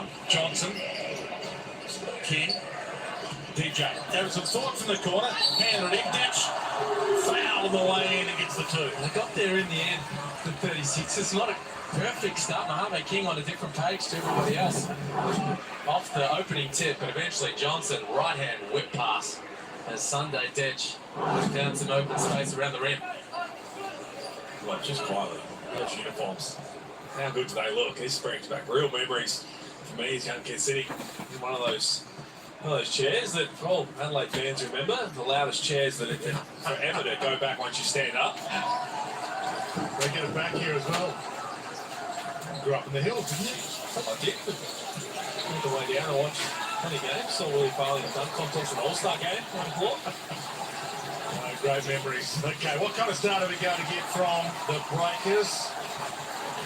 time. Johnson. King. DJ. Having some thoughts in the corner. Handed it in. Ditch. Foul on the way in and gets the 2. They got there in the end, the 36. It's not a perfect start. Mohamed King on a different page to everybody else. Off the opening tip, but eventually Johnson, right-hand whip pass as Sunday Detch found some open space around the rim. Well, just quietly, those uniforms. How good do they look? This brings back real memories for me as young Kid City. In one of those chairs that all Adelaide fans remember, the loudest chairs that it forever to go back once you stand up. They get it back here as well. Grew up in the hills, didn't you? I did. Went the way down and watched plenty of games. Saw Willie Farley in the dunk contest, an all-star game on the floor. Great memories. Okay, what kind of start are we going to get from the Breakers?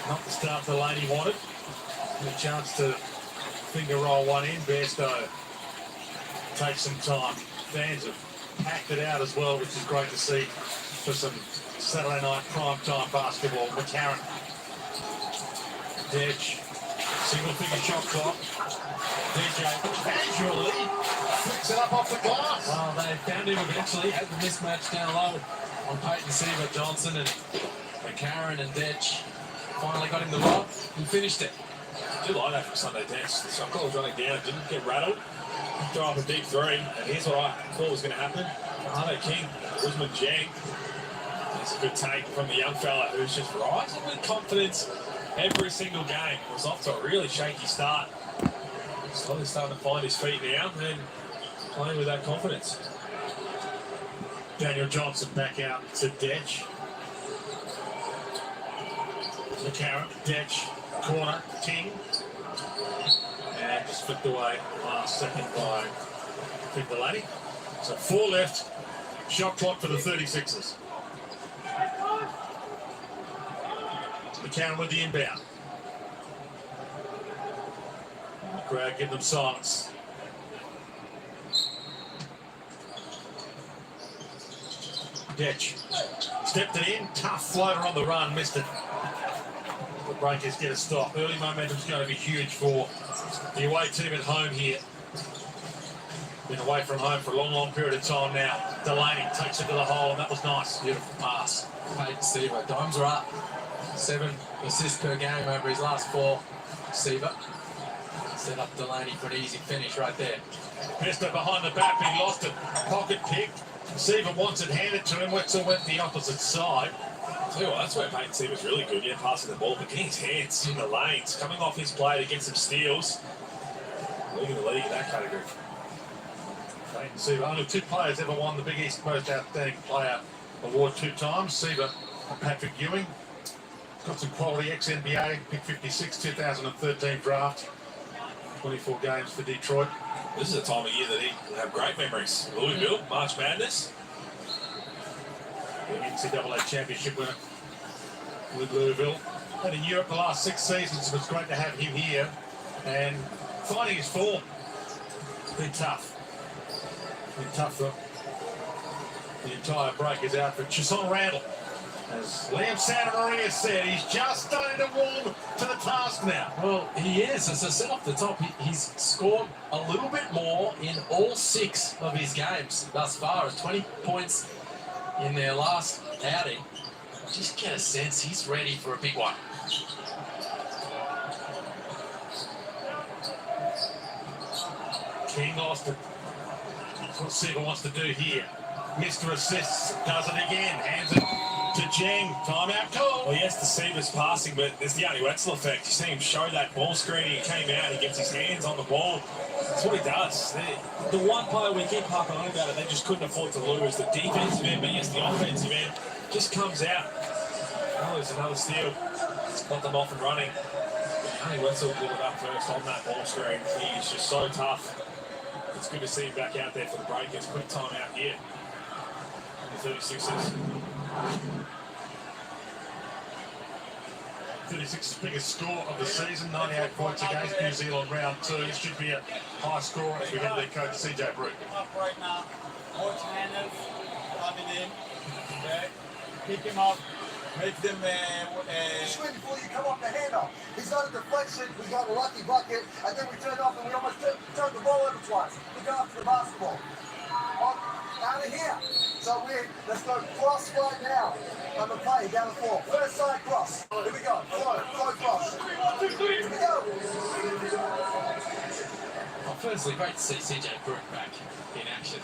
Not the start Delaney wanted. A chance to finger roll one in. Bairstow takes some time. Fans have packed it out as well, which is great to see for some Saturday night prime time basketball. McCarron. Dedge. Single figure shot clock. DJ casually flicks it up off the glass. Well, they found him eventually. Had the mismatch down low on Peyton Seaver, Johnson and McCarron and Detch. Finally got him the lob and finished it. I do like that from Sunday Dance. The shot clock was running down, didn't get rattled. Throw up a big 3, and here's what I thought was going to happen. Mohamed King, Usman Jang. That's a good take from the young fella who's just rising with confidence every single game. Was off to a really shaky start. Slowly starting to find his feet now and playing with that confidence. Daniel Johnson back out to Detch. McCarron, Detch, corner, King. And just flipped away last second by Big Delaney. So 4 left. Shot clock for the 36ers. McCarron with the inbound. The crowd give them silence. Detch stepped it in. Tough floater on the run. Missed it. The Breakers get a stop. Early momentum's going to be huge for the away team at home here. Been away from home for a long, long period of time now. Delaney takes it to the hole, and that was nice. Beautiful pass. Peyton Seaver. Dimes are up. 7 assists per game over his last 4. Seaver set up Delaney for an easy finish right there. Pester behind the back, but he lost it. Pocket pick. Seaver wants it handed to him. Wetzel went the opposite side. Tell you what, that's where Peyton Seaver's really good. Yeah, passing the ball, but getting his hands in the lanes, coming off his play to get some steals. Leading the league in that category. Peyton Seaver, only 2 players ever won the Big East Most Outstanding Player award 2 times. Seaver and Patrick Ewing. Got some quality ex-NBA, pick 56, 2013 draft. 24 games for Detroit. This is a time of year that he will have great memories. Louisville, March Madness. The NCAA championship winner with Louisville. And in Europe the last 6 seasons, so it's great to have him here. And finding his form. It's been tough. Been tough for the entire Breakers outfit. Chisholm Randall. As Liam Santa Maria said, he's just starting to warm to the task now. Well, he is. As I said off the top, he's scored a little bit more in all 6 of his games thus far. 20 points in their last outing. Just get a sense he's ready for a big one. King lost it. That's what Seaver wants to do here. Mr. Assists does it again. Hands it to Jang. Timeout call. Well, yes, the Seaver's passing, but there's the only Wetzel effect. You see him show that ball screen. He came out. He gets his hands on the ball. That's what he does. The one player we keep harping on about it, they just couldn't afford to lose. The defensive end, but yes, the offensive end just comes out. Oh, there's another steal. Got them off and running. Only Wetzel did it up first on that ball screen. He's just so tough. It's good to see him back out there for the Breakers. Quick time out here. The 36ers. 36's biggest score of the season, 98 points against New Zealand round 2. This should be a high score as we get their coach CJ Brook. Up right now. More tendons coming in. Okay. Pick him up. Make them Swing before you come off the handoff. He's got a deflection, he's got a lucky bucket, and then we turned off and we almost turned the ball over twice. We got after the basketball. Out of here. So let's go cross right now. On the play, down the floor. First side cross. Here we go. Flow cross. Here we go. Well, firstly, great to see CJ Brooke back in action.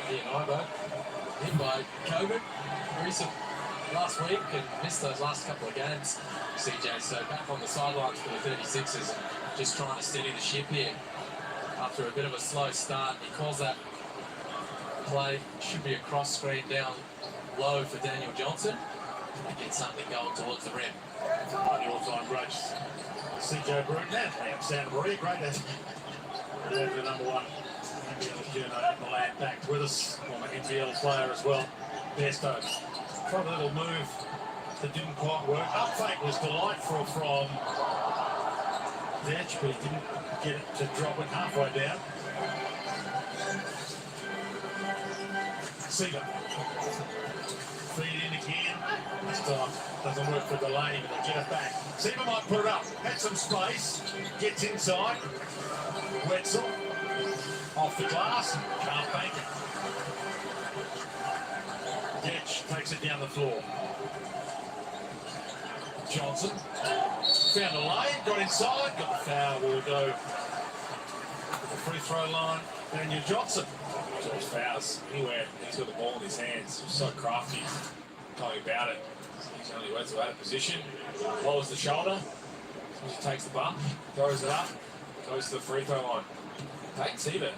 He and I both hit by COVID recent last week and missed those last couple of games. CJ, so back on the sidelines for the 36ers and just trying to steady the ship here after a bit of a slow start. He calls that play, should be a cross screen down low for Daniel Johnson and get something going towards the rim. on the all-time great CJ Brooke. Now, Santa Maria, great. That's the number one NBL journal in the land back with us, former NBL player as well. Besto. Tried a little move that didn't quite work. Up fake was delightful from Detch, but he didn't get it to drop it halfway down. Seaver. Feed in again. This time doesn't work for Delaney, but they get it back. Seaver might put it up. Had some space. Gets inside. Wetzel. Off the glass. Can't bank it. Detch takes it down the floor. Johnson found a lane, got inside, got the foul. Will go to the free throw line. Daniel Johnson. George fouls anywhere. He's got the ball in his hands. So crafty. Talking about it. He's only Wetzel out of position. Lowers the shoulder. He takes the bump, throws it up, goes to the free throw line. Takes Seaver.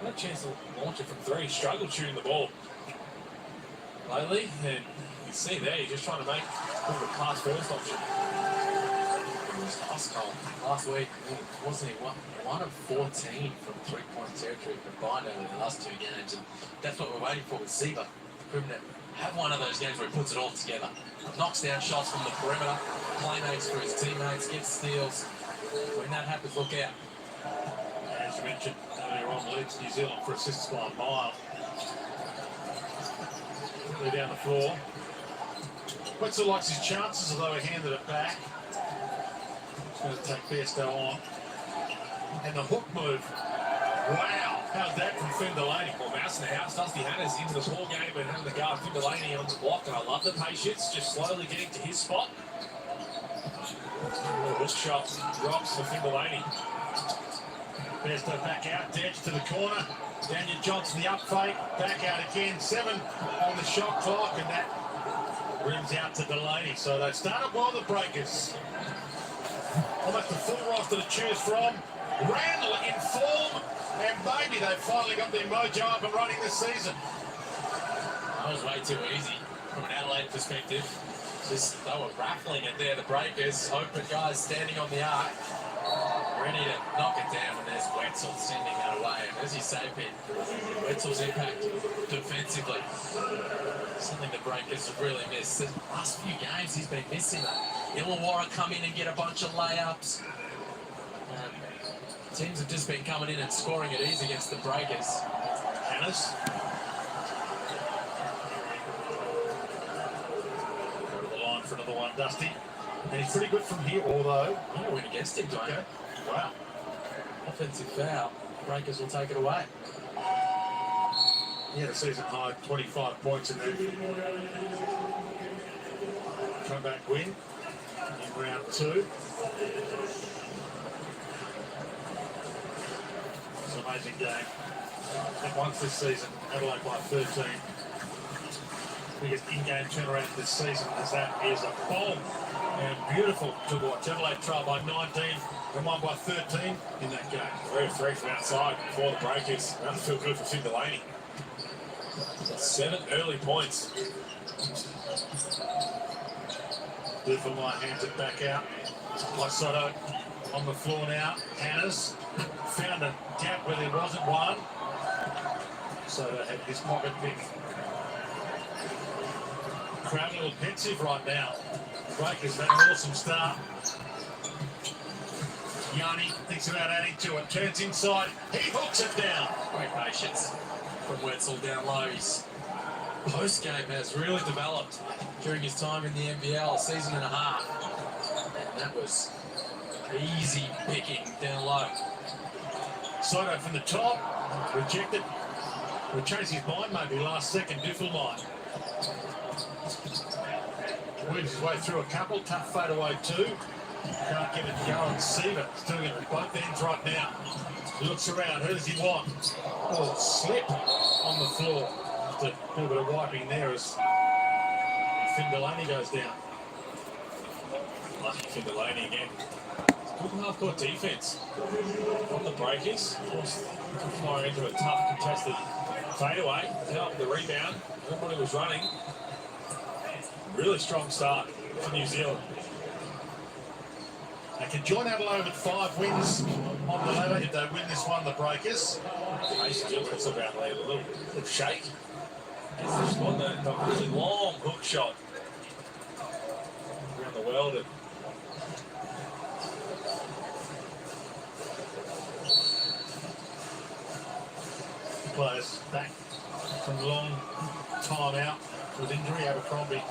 Not a chance to launch it from three. Struggled shooting the ball lately, and you can see there, he's just trying to make the pass first option. Last week, wasn't he one of 14 from three-point territory combined over the last two games, and that's what we're waiting for with Seaver. For him to have one of those games where he puts it all together. Knocks down shots from the perimeter, playmates for his teammates, gets steals. When that happens, look out. As you mentioned earlier on, leads New Zealand for assists by a mile. Quickly down the floor. Wetzel likes his chances, although he handed it back. He's going to take Besto on. And the hook move. Wow, how's that from Finn Delaney? Well, mouse in the house, Dusty Hannah's into the ball game and having the guard Finn Delaney on the block, and I love the patience, just slowly getting to his spot. A little hook shot, drops for Finn Delaney. Besto back out, Detch to the corner. Daniel Johnson, the up fake, back out again. 7 on the shot clock, and that rims out to Delaney. So they started well, the Breakers. Almost a full roster to choose from. Randall in form, and maybe they've finally got their mojo up and running this season. That was way too easy from an Adelaide perspective. Just, they were raffling it there, the Breakers. Open guys standing on the arc, ready to knock it down, and there's Wetzel sending that away. And as you say, Ben, Wetzel's impact defensively, something the Breakers have really missed. The last few games he's been missing that. Illawarra come in and get a bunch of layups. Teams have just been coming in and scoring it easy against the Breakers. Hannes. Go to the line for another one, Dusty. And he's pretty good from here, although... I'm going to win against him, Dwayne. Okay. Wow. Offensive foul. Breakers will take it away. He had a season high 25 points in there. Comeback win in round 2. It's an amazing game. And once this season, Adelaide by 13. Biggest in-game turnaround this season, as that is a bomb. And beautiful to watch. Adelaide trail by 19 and won by 13 in that game. 3-3 from outside for the Breakers. That doesn't feel good for Finn Delaney. 7 early points. Beautiful line, hands it back out. By Sotto on the floor now. Hannes found a gap where there wasn't one. Sotto had his pocket pick. Crowd a little pensive right now. Breakers had an awesome start. Yanni thinks about adding to it. Turns inside. He hooks it down. Great patience from Wetzel down low. He's post-game has really developed during his time in the NBL, a season and a half. And that was easy picking down low. Sotto from the top, rejected. Will change his mind maybe last second, Diffel might. Wins his way through a couple, tough fadeaway too. Can't get it to go and save it. Still going to both ends right now. He looks around, who does he want? Oh, slip on the floor. Just a little bit of wiping there as Finn Delaney goes down. Lucky Finn Delaney again. Good half-court defense from the breakers. Flying into a tough contested fadeaway. Helped the rebound. Everybody was running. Really strong start for New Zealand. They can join Adelaide with 5 wins on the ladder if they win this one, the breakers. Mason Gilbert's about a little shake. Gets the squad that really long hook shot around the world. And players back from a long time out with injury. Abercrombie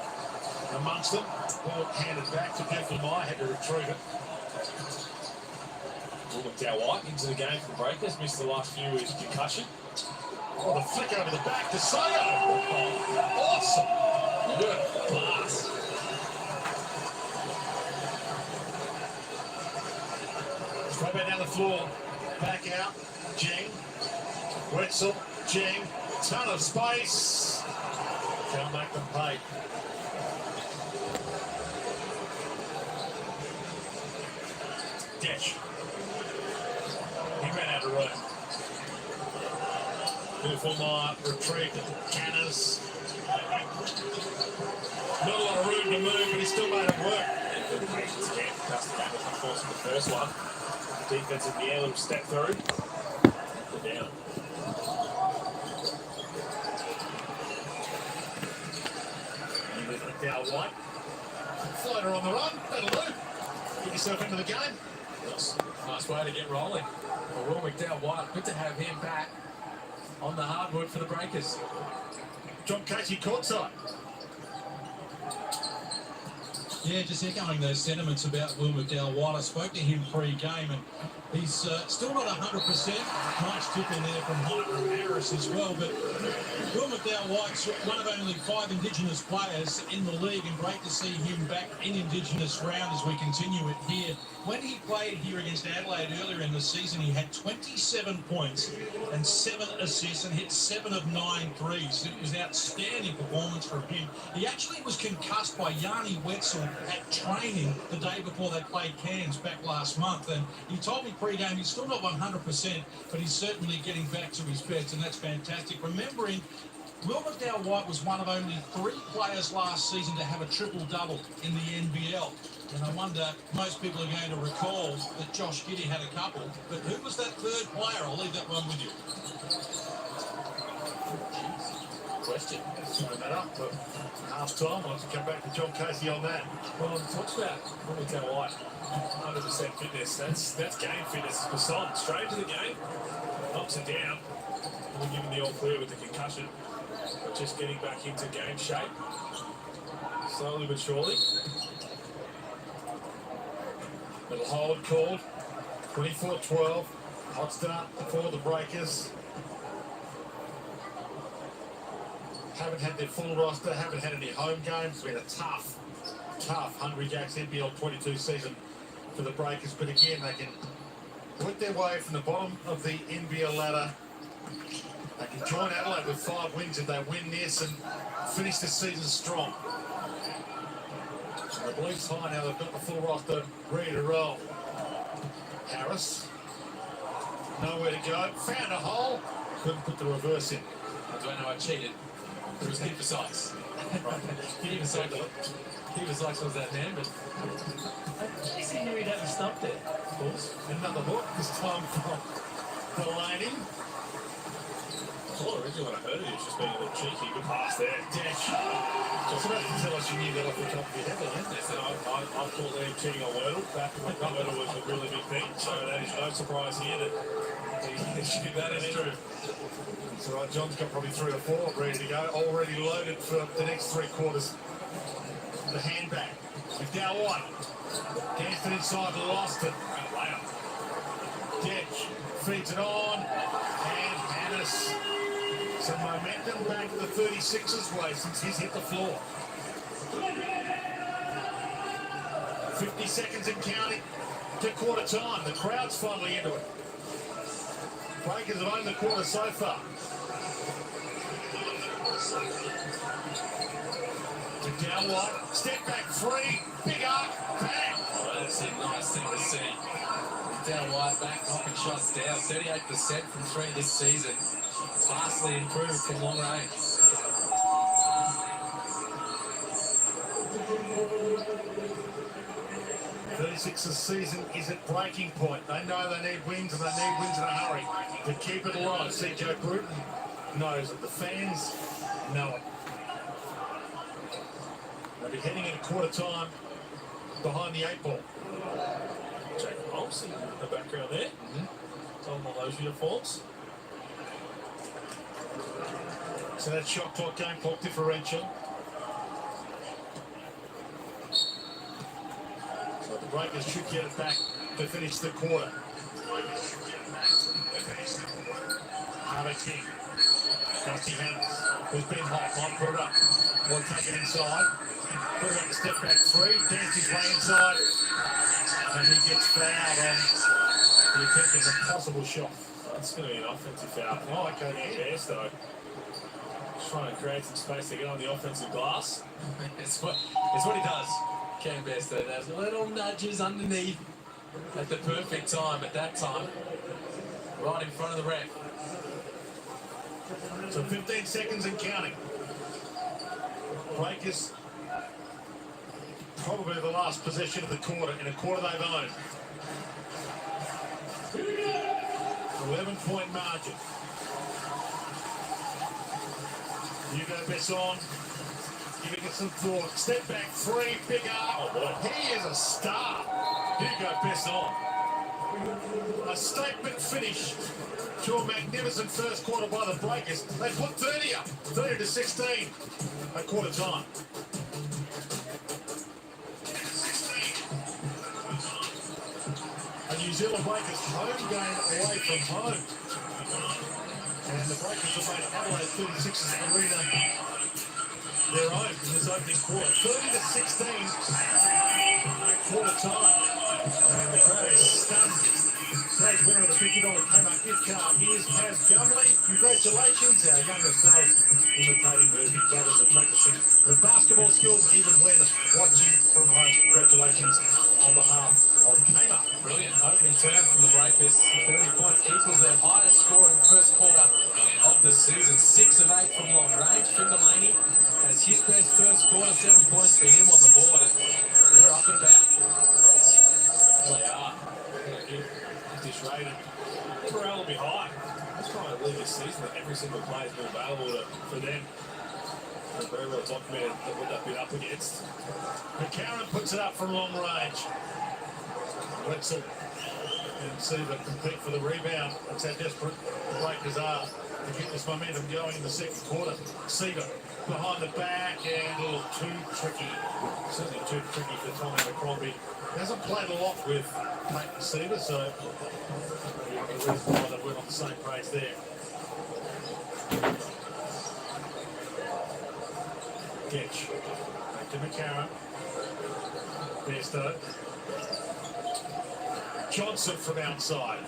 amongst them. Ball handed back to Diffel. Had to retrieve it. Will White into the game for the breakers. Missed the last few with concussion. Oh, the flick over the back to Sotto. Oh, awesome. Good pass. Straight back down the floor. Back out. Jing. Wetzel. Jing. Ton of space. Can't make them pay. Desh. He ran out of room. Beautiful retrieved Canners. Not a lot of room to move, but he still made it work. Good patience again. Dustin Campbell forcing the first one. Defense in the air, little step through. They're down. Down White. Floater on the run. That'll do. Get yourself into the game. Nice way to get rolling. Well, Will McDowell-White, good to have him back on the hardwood for the breakers. John Casey courtside. Yeah, just echoing those sentiments about Will McDowell-White. I spoke to him pre-game and he's still not 100%. Nice tip in there from Hunter Harris as well. But Will McDowell-White's one of only 5 Indigenous players in the league, and great to see him back in Indigenous round as we continue it here. When he played here against Adelaide earlier in the season, he had 27 points and 7 assists and hit 7 of 9 threes. It was an outstanding performance from him. He actually was concussed by Yanni Wetzel at training the day before they played Cairns back last month, and he told me pre-game he's still not 100%, but he's certainly getting back to his best, and that's fantastic. Remembering Will McDowell-White was one of only 3 players last season to have a triple-double in the NBL. And I wonder, most people are going to recall that Josh Giddey had a couple, but who was that 3rd player? I'll leave that one with you. Question. Throw that up for half time. Let's come back to John Casey on that. Well, it talks about Will McDowell-White. 100% fitness. That's game fitness for Son. Straight to the game. Knocks it down. We'll give him the all clear with the concussion. But just getting back into game shape. Slowly but surely. Little hold called. 24-12. Hot start for the breakers. Haven't had their full roster, haven't had any home games. It's been a tough Hungry Jacks NBL 22 season for the breakers. But again, they can work their way from the bottom of the NBL ladder. They can join Adelaide with 5 wins if they win this and finish the season strong. And the Blues high now, they've got the full roster ready to roll. Harris, nowhere to go. Found a hole, couldn't put the reverse in. I don't know, I cheated. It was Keeper Sykes. Keeper Sykes was that man, but at least he knew he'd have a stop there. Of course, another hook, this time from Delaney. Well, originally when I heard it, he was just being a little cheeky. Good pass there. Dash. Just about to tell us you knew that off the top of your head, isn't it? Yes, and I called him cheating on Wordle back when Wordle was a really big thing. So that is no surprise here that That is true. That's all right, John's got probably 3 or 4 ready to go, already loaded for the next 3 quarters. The handbag. McDowell White. Danced it inside, lost it. Wow. Ditch feeds it on, and Hannes. Some momentum back to the 36ers way since he's hit the floor. 50 seconds and counting to quarter time. The crowd's finally into it. Breakers have owned the quarter so far. McDowell White, step back 3, big arc, bang. Oh, that's a nice thing to see. Down White back, knocking shots down. 38% from 3 this season. Vastly improved from long range. '36's season is at breaking point. They know they need wins, and they need wins in a hurry to keep it alive. CJ Bruton knows it. The fans know it. They'll be heading in quarter time behind the 8 ball. Jack Holmes in the background there. On all those uniforms. So that shot clock, game clock differential. So the Breakers should get it back to finish the quarter. Harvey King. Dusty Hannes, who's been hot, might put it up. Will take it inside. Put it up the step back 3, dance his way inside. And he gets fouled on the attempt of a possible shot. That's going to be an offensive foul. Oh, okay. Yeah, Bears, though. Just trying to create some space to get on the offensive glass. It's what he does. Cam Bairstow does little nudges underneath at the perfect time at that time. Right in front of the ref. So 15 seconds and counting. Breakers probably the last possession of the quarter, in a quarter they've owned. 11-point margin. Hugo Besson giving it some thought. Step back 3, big arm. Oh, boy. He is a star. Hugo Besson. A statement finish to a magnificent first quarter by the Breakers. They put 30 up, 30 to 16 at quarter time. A New Zealand Breakers home game away from home. And the Breakers have made Adelaide 36ers Arena their own in this opening quarter. 30 to 16 at quarter time. And the crowd is stunned. Today's winner of the $50 Kmart gift card is Paz Gumley. Congratulations, our younger stars imitating their big brothers and practicing the basketball skills even when watching from home. Congratulations on behalf of Kmart. Brilliant opening turn from the Breakers. 30 points equals their highest score in first quarter of the season. 6 of 8 from long range. Finn Delaney has his best first quarter. 7 points for him on the board. And they're up and back. They are. This rated. Morale will be high. Let's try and leave this season that every single player has been available for them. They're very well documented what they've been up against. McCarron puts it up from long range. Wetzel and Seaver compete for the rebound. That's how desperate the Breakers are to get this momentum going in the second quarter. Seaver behind the back and a little too tricky. Certainly too tricky for Tommy McCrombie. Hasn't played a lot with Peyton Seaver, so the reason why they weren't on the same page there. Getch. Back to McCarron. Bairstow. Johnson from outside.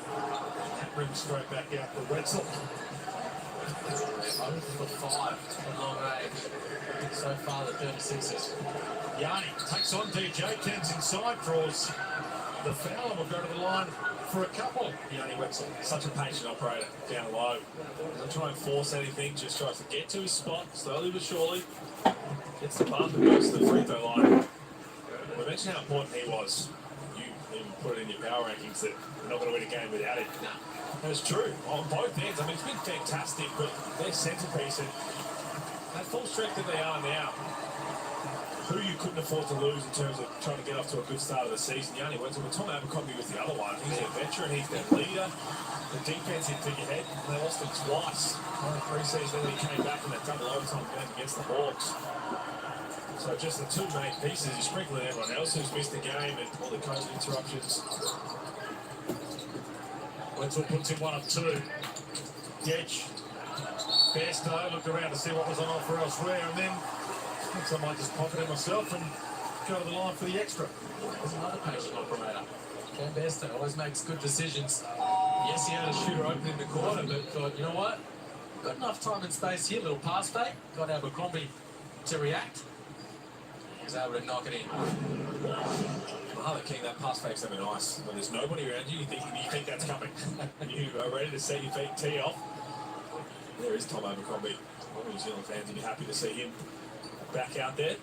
That rim straight back out to Wetzel. 0 for 5 from long range. So far, the 36ers. Yanni takes on DJ, turns inside, draws the foul, and will go to the line for a couple. Yanni Wetzel. Such a patient operator down low. Doesn't try and force anything, just tries to get to his spot slowly but surely. Gets the bump and goes to the free throw line. We mentioned how important he was. You even put it in your power rankings that we're not going to win a game without him. And it's true on both ends. I mean, it's been fantastic, but their centerpiece and that full strength that they are now, who you couldn't afford to lose in terms of trying to get off to a good start of the season. Yanni Wetzel, but Tom Abercrombie was the other one. He's their veteran, he's their leader. the defensive figurehead. They lost him twice. One in pre-season, then he came back in that double overtime game against the Hawks. So just the two main pieces. You sprinkle in everyone else who's missed the game and all the COVID interruptions. Wenzel puts in one of two. Gedge. Bairstow looked around to see what was on offer elsewhere, and then thinks I might just pocket it myself and go to the line for the extra. There's another patient operator. Cam Bairstow always makes good decisions. Yes, he had a shooter open in the corner, but thought, you know what? Got enough time and space here. Little pass fake. Got Abercrombie to react. He was able to knock it in. Oh, the King, that pass fake's something nice. When there's nobody around you, you think that's coming. You are ready to set your feet, tee off. There is Tom Abercrombie. All New Zealand fans will be happy to see him back out there.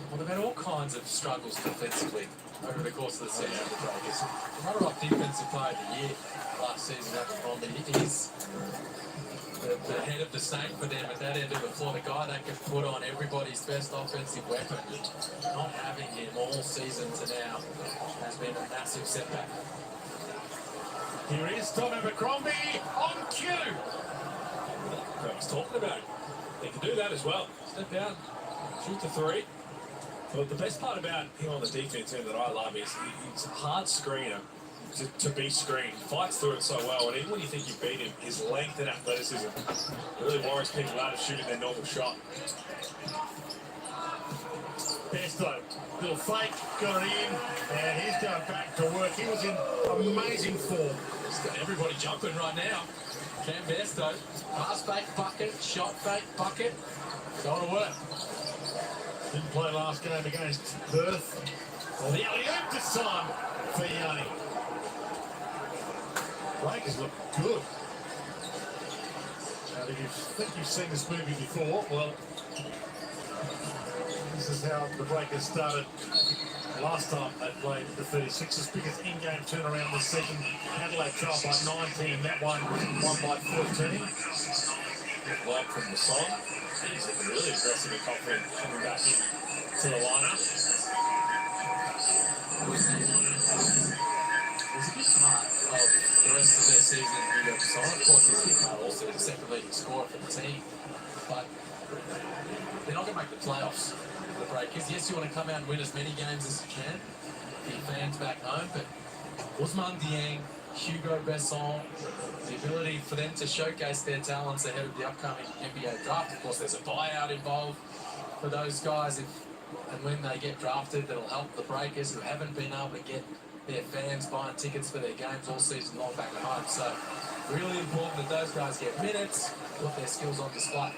Well, they've had all kinds of struggles defensively over the course of the season. Runner-up defensive player of the year last season, Abercrombie. He's the head of the snake for them at that end of the floor. The guy that can put on everybody's best offensive weapon. Not having him all season to now has been a massive setback. Here is Tom Abercrombie on cue. I was talking about. He can do that as well. Step down, shoot the three. But the best part about him on the defense end that I love is he's a hard screener to be screened. Fights through it so well, and even when you think you beat him, his length and athleticism really worries people out of shooting their normal shot. Bairstow, little fake, got it in, and he's going back to work. He was in amazing form. He's got everybody jumping right now. Cam Bairstow, pass fake, bucket, shot fake, bucket. Going to work. Didn't play last game against Perth. Well, the alley-oop this time for Yanni. Lakers look good. Now, if you think you've seen this movie before, well, this is how the Breakers started last time they played the 36ers, because in-game turnaround this season, Adelaide trailed by 19, that one won by 13. Good block from the song. He's looking really aggressive and confident coming back in to the lineup. It was a big part of the rest of their season. You got Son, of course, he's a big part also the second leading scorer for the team. But they're not going to make the playoffs for the Breakers. Yes, you want to come out and win as many games as you can, get your fans back home, but Ousmane Dieng, Hugo Besson, the ability for them to showcase their talents ahead of the upcoming NBA draft. Of course, there's a buyout involved for those guys. And when they get drafted, that'll help the Breakers who haven't been able to get their fans buying tickets for their games all season long back at home. So really important that those guys get minutes, put their skills on display.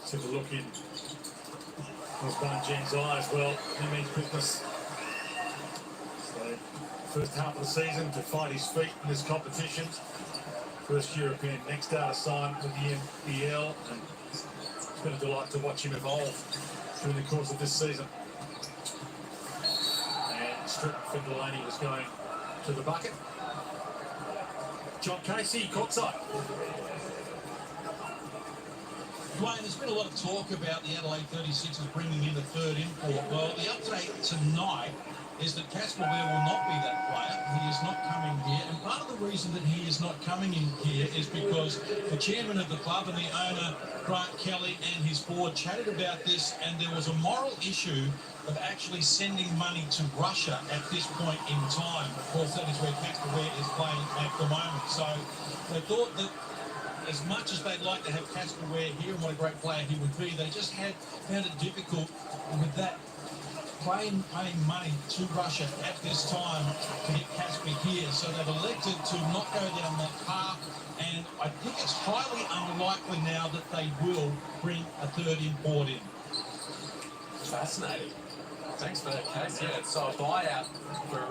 Took a look in Ousmane Dieng's eyes. Well, he means business. So, first half of the season to find his feet in this competition. First European next out signed with the NBL, and it's been a delight to watch him evolve during the course of this season. And Strip Findelaney was going to the bucket. John Casey, courtside. Dwayne, there's been a lot of talk about the Adelaide 36ers bringing in a third import. Well, the update tonight is that Casper Ware will not be that player. He is not coming here. And part of the reason that he is not coming in here is because the chairman of the club and the owner, Grant Kelly, and his board chatted about this, and there was a moral issue of actually sending money to Russia at this point in time. Of course, that is where Casper Ware is playing at the moment. So they thought that as much as they'd like to have Casper Ware here and what a great player he would be, they just found it difficult with that paying money to Russia at this time to get Casper here. So they've elected to not go down that path, and I think it's highly unlikely now that they will bring a third import in. Fascinating. Thanks for that, Case. Yeah, so a buyout for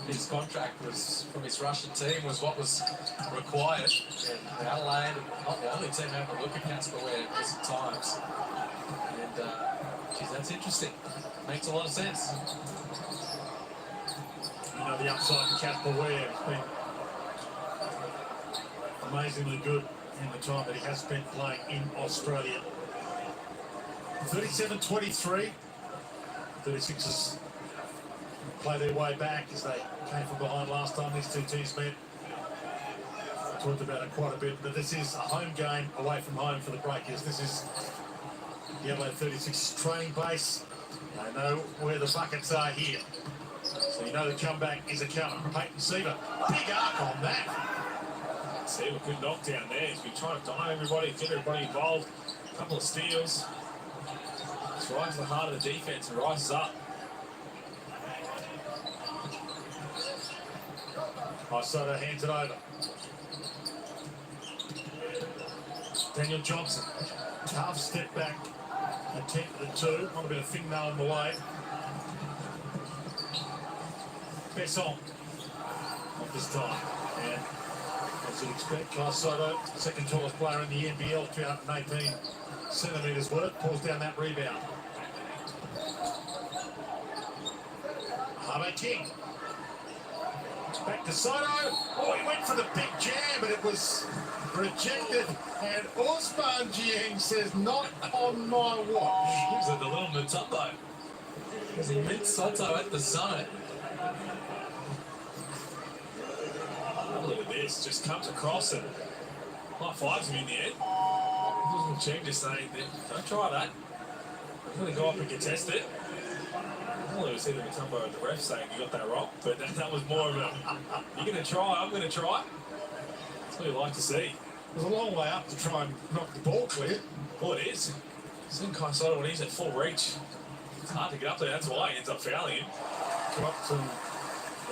his contract was from his Russian team was what was required. And Adelaide, not the only team having a look at Casper Ware in recent times. And, geez, that's interesting. Makes a lot of sense. You know, the upside in Casper Ware has been amazingly good in the time that he has spent playing in Australia. 37-23. 36ers play their way back as they came from behind last time these two teams met. Talked about it quite a bit, but this is a home game away from home for the Breakers. This is the Adelaide 36 training base. They know where the buckets are here. So you know the comeback is a comer. Peyton Seaver, big arc on that. Seaver, good knockdown there. He's been trying to dime everybody, get everybody involved. A couple of steals. It's right to the heart of the defense and rises up. Sotto hands it over. Daniel Johnson, half step back, attempt at the two, not a bit of fingernail in the way. Besson, not this time. And as you'd expect, Kai Sotto, second tallest player in the NBL, 218 centimetres worth, pulls down that rebound. Harvey King. Back to Sotto. Oh, he went for the big jam, but it was rejected. And Osman Jiang says, not on my watch. Gives it a little Mutombo. Because he meant Sotto at the zone. Look at this, just comes across and high fives him in the end. Jiang just saying, don't try that. I'm going to go up and contest it. I don't see the Mutombo at the ref saying you got that wrong, but that was more of a, you're going to try, I'm going to try. That's what you like to see. There's a long way up to try and knock the ball clear. Well, it is. Seeing Kai Sotto when he's at full reach, it's hard to get up there. That's why he ends up fouling him. Got some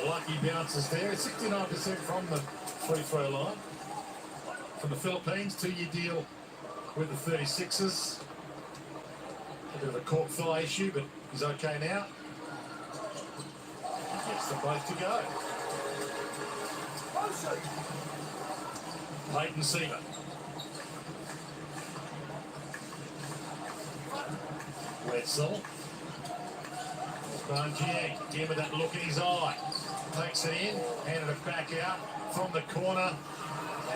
lucky bounces there. 69% from the free throw line. From the Philippines, 2-year deal with the 36ers. A bit of a cork thigh issue, but he's okay now. Gets them both to go. Peyton Seaver. Wetzel. Jiang, again with that look in his eye. Takes it in, handed it back out from the corner.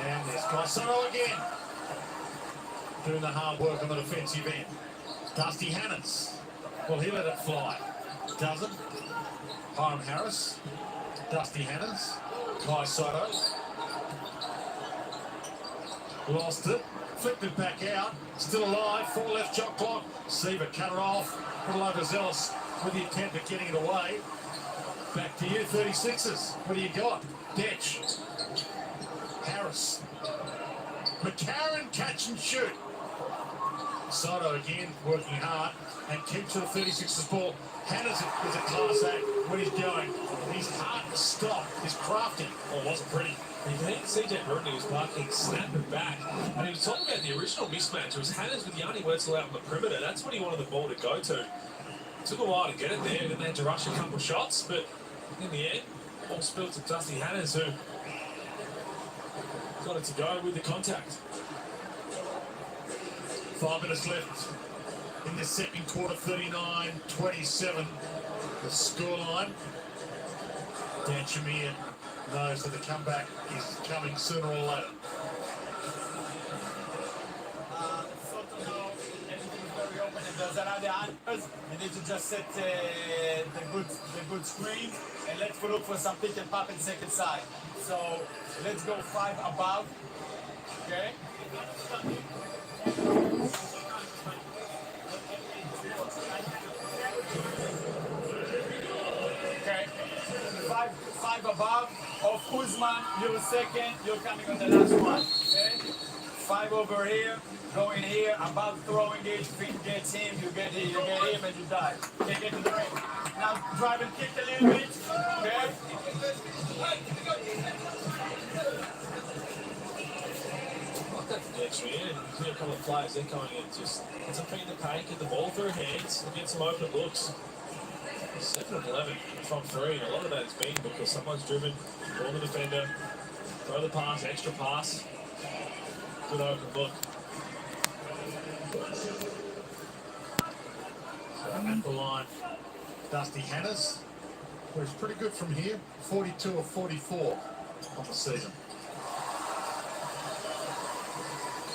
And there's Kai Sotto again. Doing the hard work on the defensive end. Dusty Hannans. Well, he let it fly. Doesn't. Hiram Harris. Dusty Hannans. Kai Sotto. Lost it. Flipped it back out. Still alive. 4 left shot clock. Seaver cut her off. A little overzealous with the attempt at getting it away. Back to you, 36ers. What do you got? Detch. Harris. McCarron catch and shoot. Sotto again working hard and keeps to the 36ers ball. Hannah's is a class act when he's going. He's hard to stop. He's crafty. Oh, it wasn't pretty. You think CJ Burton was marking, snapping back, and he was talking about the original mismatch. It was Hannah's with Yanni Wetzel out on the perimeter. That's what he wanted the ball to go to. It took a while to get it there, and then they had to rush a couple shots, but in the end, all spilled to Dusty Hannah's, who got it to go with the contact. 5 minutes left in the second quarter, 39-27. The scoreline. Dan Shamir knows that the comeback is coming sooner or later. Everything is very open. If there's another answers, you need to just set the good screen and let's look for some pick and pop in second side. So let's go 5 above. Okay. Okay. Five above of Kuzman, you're second, you're coming on the last one. Okay? 5 over here, going here, about throwing it, feet gets him, you get him and you die. Okay, get to the ring. Now drive and kick a little bit. Okay? Next man, and you see a couple of players, they're going in, just it's a feed the paint, get the ball through hands, and get some open looks. 7 of 11 from 3, and a lot of that has been because someone's driven, ball the defender, throw the pass, extra pass, good open look. So at the line, Dusty Hannah's, who is pretty good from here, 42 of 44 on the season.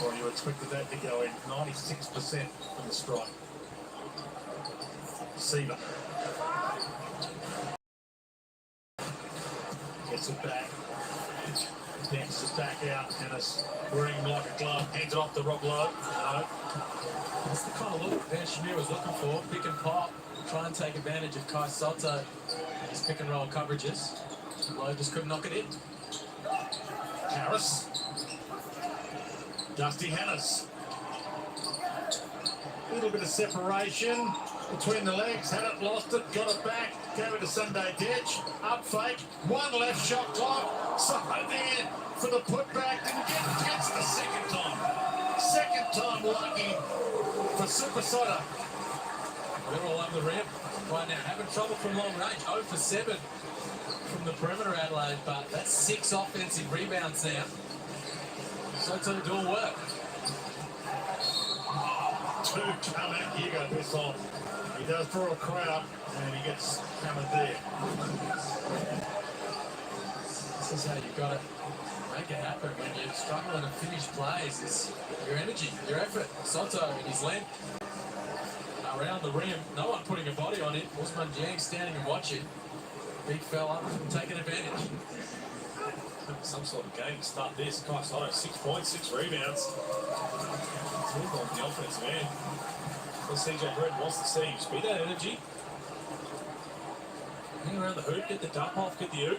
Well, you expected that to go in 96% from the strike. Seaver. Puts it back. Next is back out. Hennis wearing him like a glove. Hands it off to Rob Lowe. No. That's the kind of look Van Shamir was looking for. Pick and pop. Try and take advantage of Kai Sotto. His pick and roll coverages. Lowe just couldn't knock it in. Harris. Dusty Hennis. A little bit of separation between the legs. Had it, lost it, got it back. Gave it to Sunday Ditch. Up fake. One left shot clock. Sotto there for the putback. Didn't get it. Gets it the second time. Second time lucky for Super Sotto. They're all over the rim right now. Having trouble from long range. 0 for 7 from the perimeter, Adelaide. But that's 6 offensive rebounds now. Sotto doing work. Two coming. Here goes this on. He does draw a crowd and he gets hammered there. This is how you've got to make it happen when you're struggling to finish plays. Is your energy, your effort. Sotto in his length around the rim. No one putting a body on it. Usman Jang standing and watching. Big fella taking advantage. Some sort of game to start this. Kai Sotto, 6 points, 6 rebounds. It's all on the offensive end. What CJ Green wants to see. Speed that energy. Hang around the hoop, get the dump off, get the oop.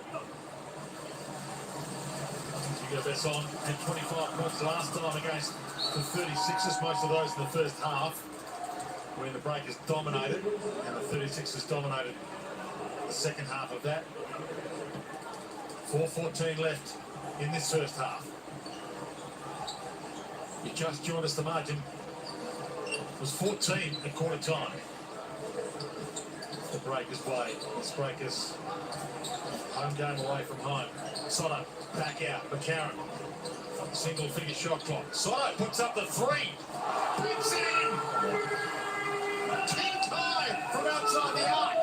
You got best on. Had 25 points last time against the 36ers. Most of those in the first half, when the Breakers dominated, and the 36ers dominated the second half of that. 4:14 left in this first half. You just joined us, the margin was 14 at quarter time. The Breakers way. This Breakers home game away from home. Sotto back out. McCarron. Single figure shot clock. Sotto puts up the 3. Puts in! 10 time from outside the arc.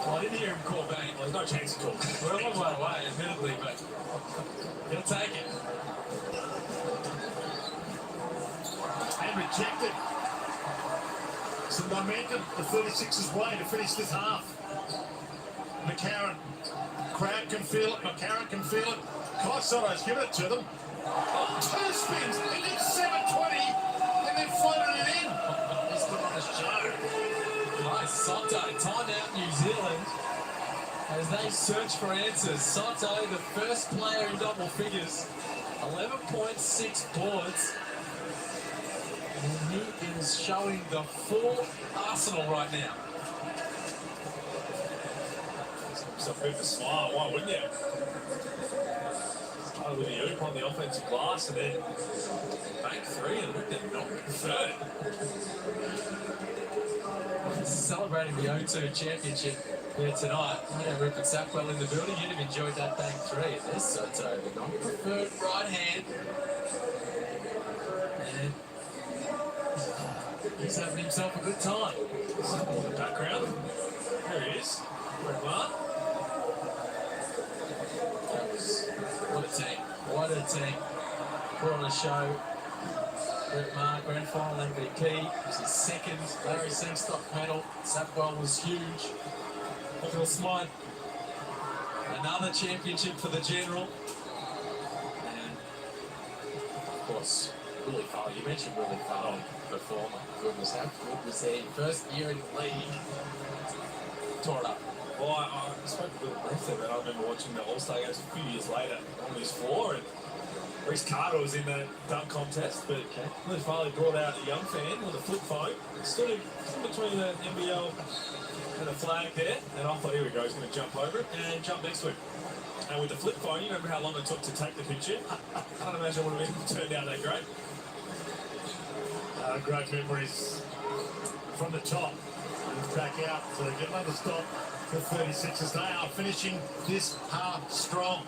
Well, I didn't hear him call bang. There's no chance to call. We're a long way away, admittedly, but he'll take it. And rejected. Some momentum, the 36ers way to finish this half. McCarron. Crowd can feel it. McCarron can feel it. Kai Sotto's given it to them. 2 spins. He did 720 and then floated it in. He's put on a show. Nice. Sotto, timeout New Zealand. As they search for answers. Sotto, the first player in double figures. 11.6 boards. And he is showing the full arsenal right now. So a bit of a smile, why wouldn't you? Started with the oop on the offensive glass and then bank 3 and looked at knock third. Celebrating the O2 championship here tonight. Yeah, Rupert Sackwell in the building. You'd have enjoyed that bank 3. There's Sotto, the non-preferred right hand. And he's having himself a good time. In the background. There he is. Red Mark. What a team. What a team. Put on a show. Brett Mark, grand final MVP. It was his second Larry Sengstock medal. Sapwell was huge. Little Smythe. Another championship for the General. And, of course, Willie Farrell. You mentioned Willie Farrell before. My goodness, how good was he? First year in the league. Tore it up. Well, I spoke a little briefly, but I remember watching the All-Star games a few years later on his floor, and Reece Carter was in the dunk contest, but Willie Farley brought out a young fan with a flip phone, stood in between the NBL and the flag there, and I thought, here we go, he's going to jump over it, and jump next to him. And with the flip phone, you remember how long it took to take the picture? I can't imagine it would have been turned out that great. Great memories from the top. Back out to get another stop. The 36ers, they are finishing this half strong.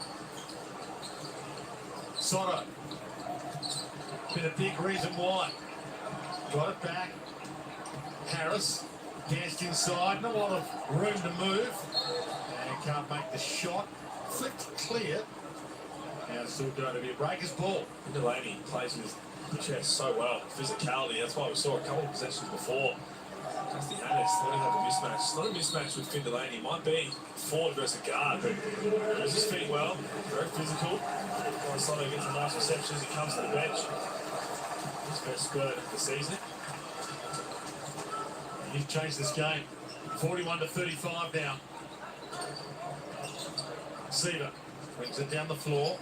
Sotto, been a big reason why. Got it back. Harris danced inside, not a lot of room to move. And can't make the shot. Flicked clear. Now it's still going to be a Breakers ball. Delaney plays with his chest so well. Physicality, that's why we saw a couple of possessions before. That's the Addis. Let him have a mismatch. It's not a mismatch with Finn Delaney. It might be forward versus guard, but he's just fitting well. Very physical. Sotto gets a nice reception as he comes to the bench. His best squirt of the season. He's changed this game. 41-35 now. Seaver brings it down the floor.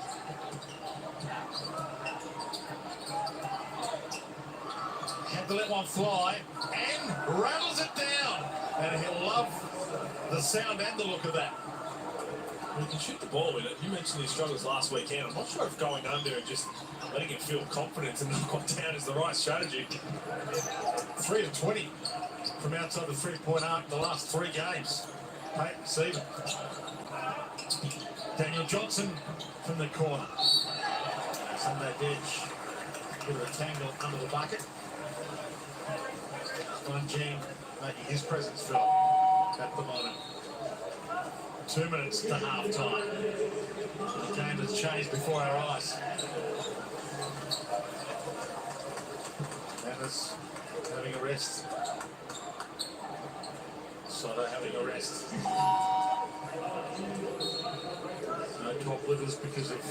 Had to let one fly and rattles it down. And he'll love the sound and the look of that. He can shoot the ball with it. You mentioned his struggles last weekend. I'm not sure if going under and just letting him feel confidence and knock one down is the right strategy. 3 of 20 from outside the three-point arc the last 3 games. Peyton Seaver. Daniel Johnson from the corner. Sunday Edge. Bit of a tangle under the bucket. One Jean making his presence felt at the moment. 2 minutes to half time. The game has changed before our eyes. Mathis having a rest. Sotto having a rest. No top livers because of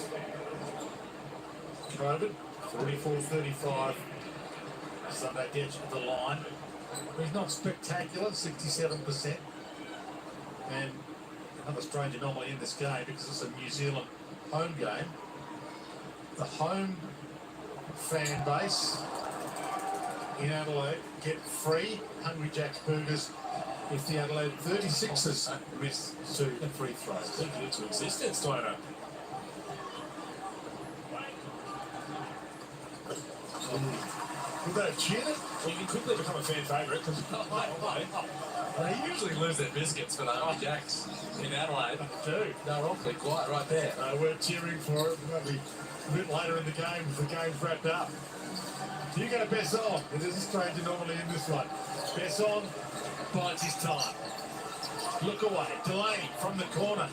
COVID. 44-35. Sunday Ditch at the line. He's not spectacular, 67%. And another strange anomaly in this game because it's a New Zealand home game. The home fan base in Adelaide get free Hungry Jack's burgers if the Adelaide 36ers miss 2 free throws. Think it into existence, Tono. Would they have cheered it? Well, you can quickly become a fan favourite because They usually lose their biscuits for the Hungry Jacks in Adelaide. Do. They're awfully quiet right there. We're cheering for it. We'll be a bit later in the game if the game's wrapped up. You go to Besson. It is a strange anomaly in this one. Besson bides his time. Look away. Delaney from the corner.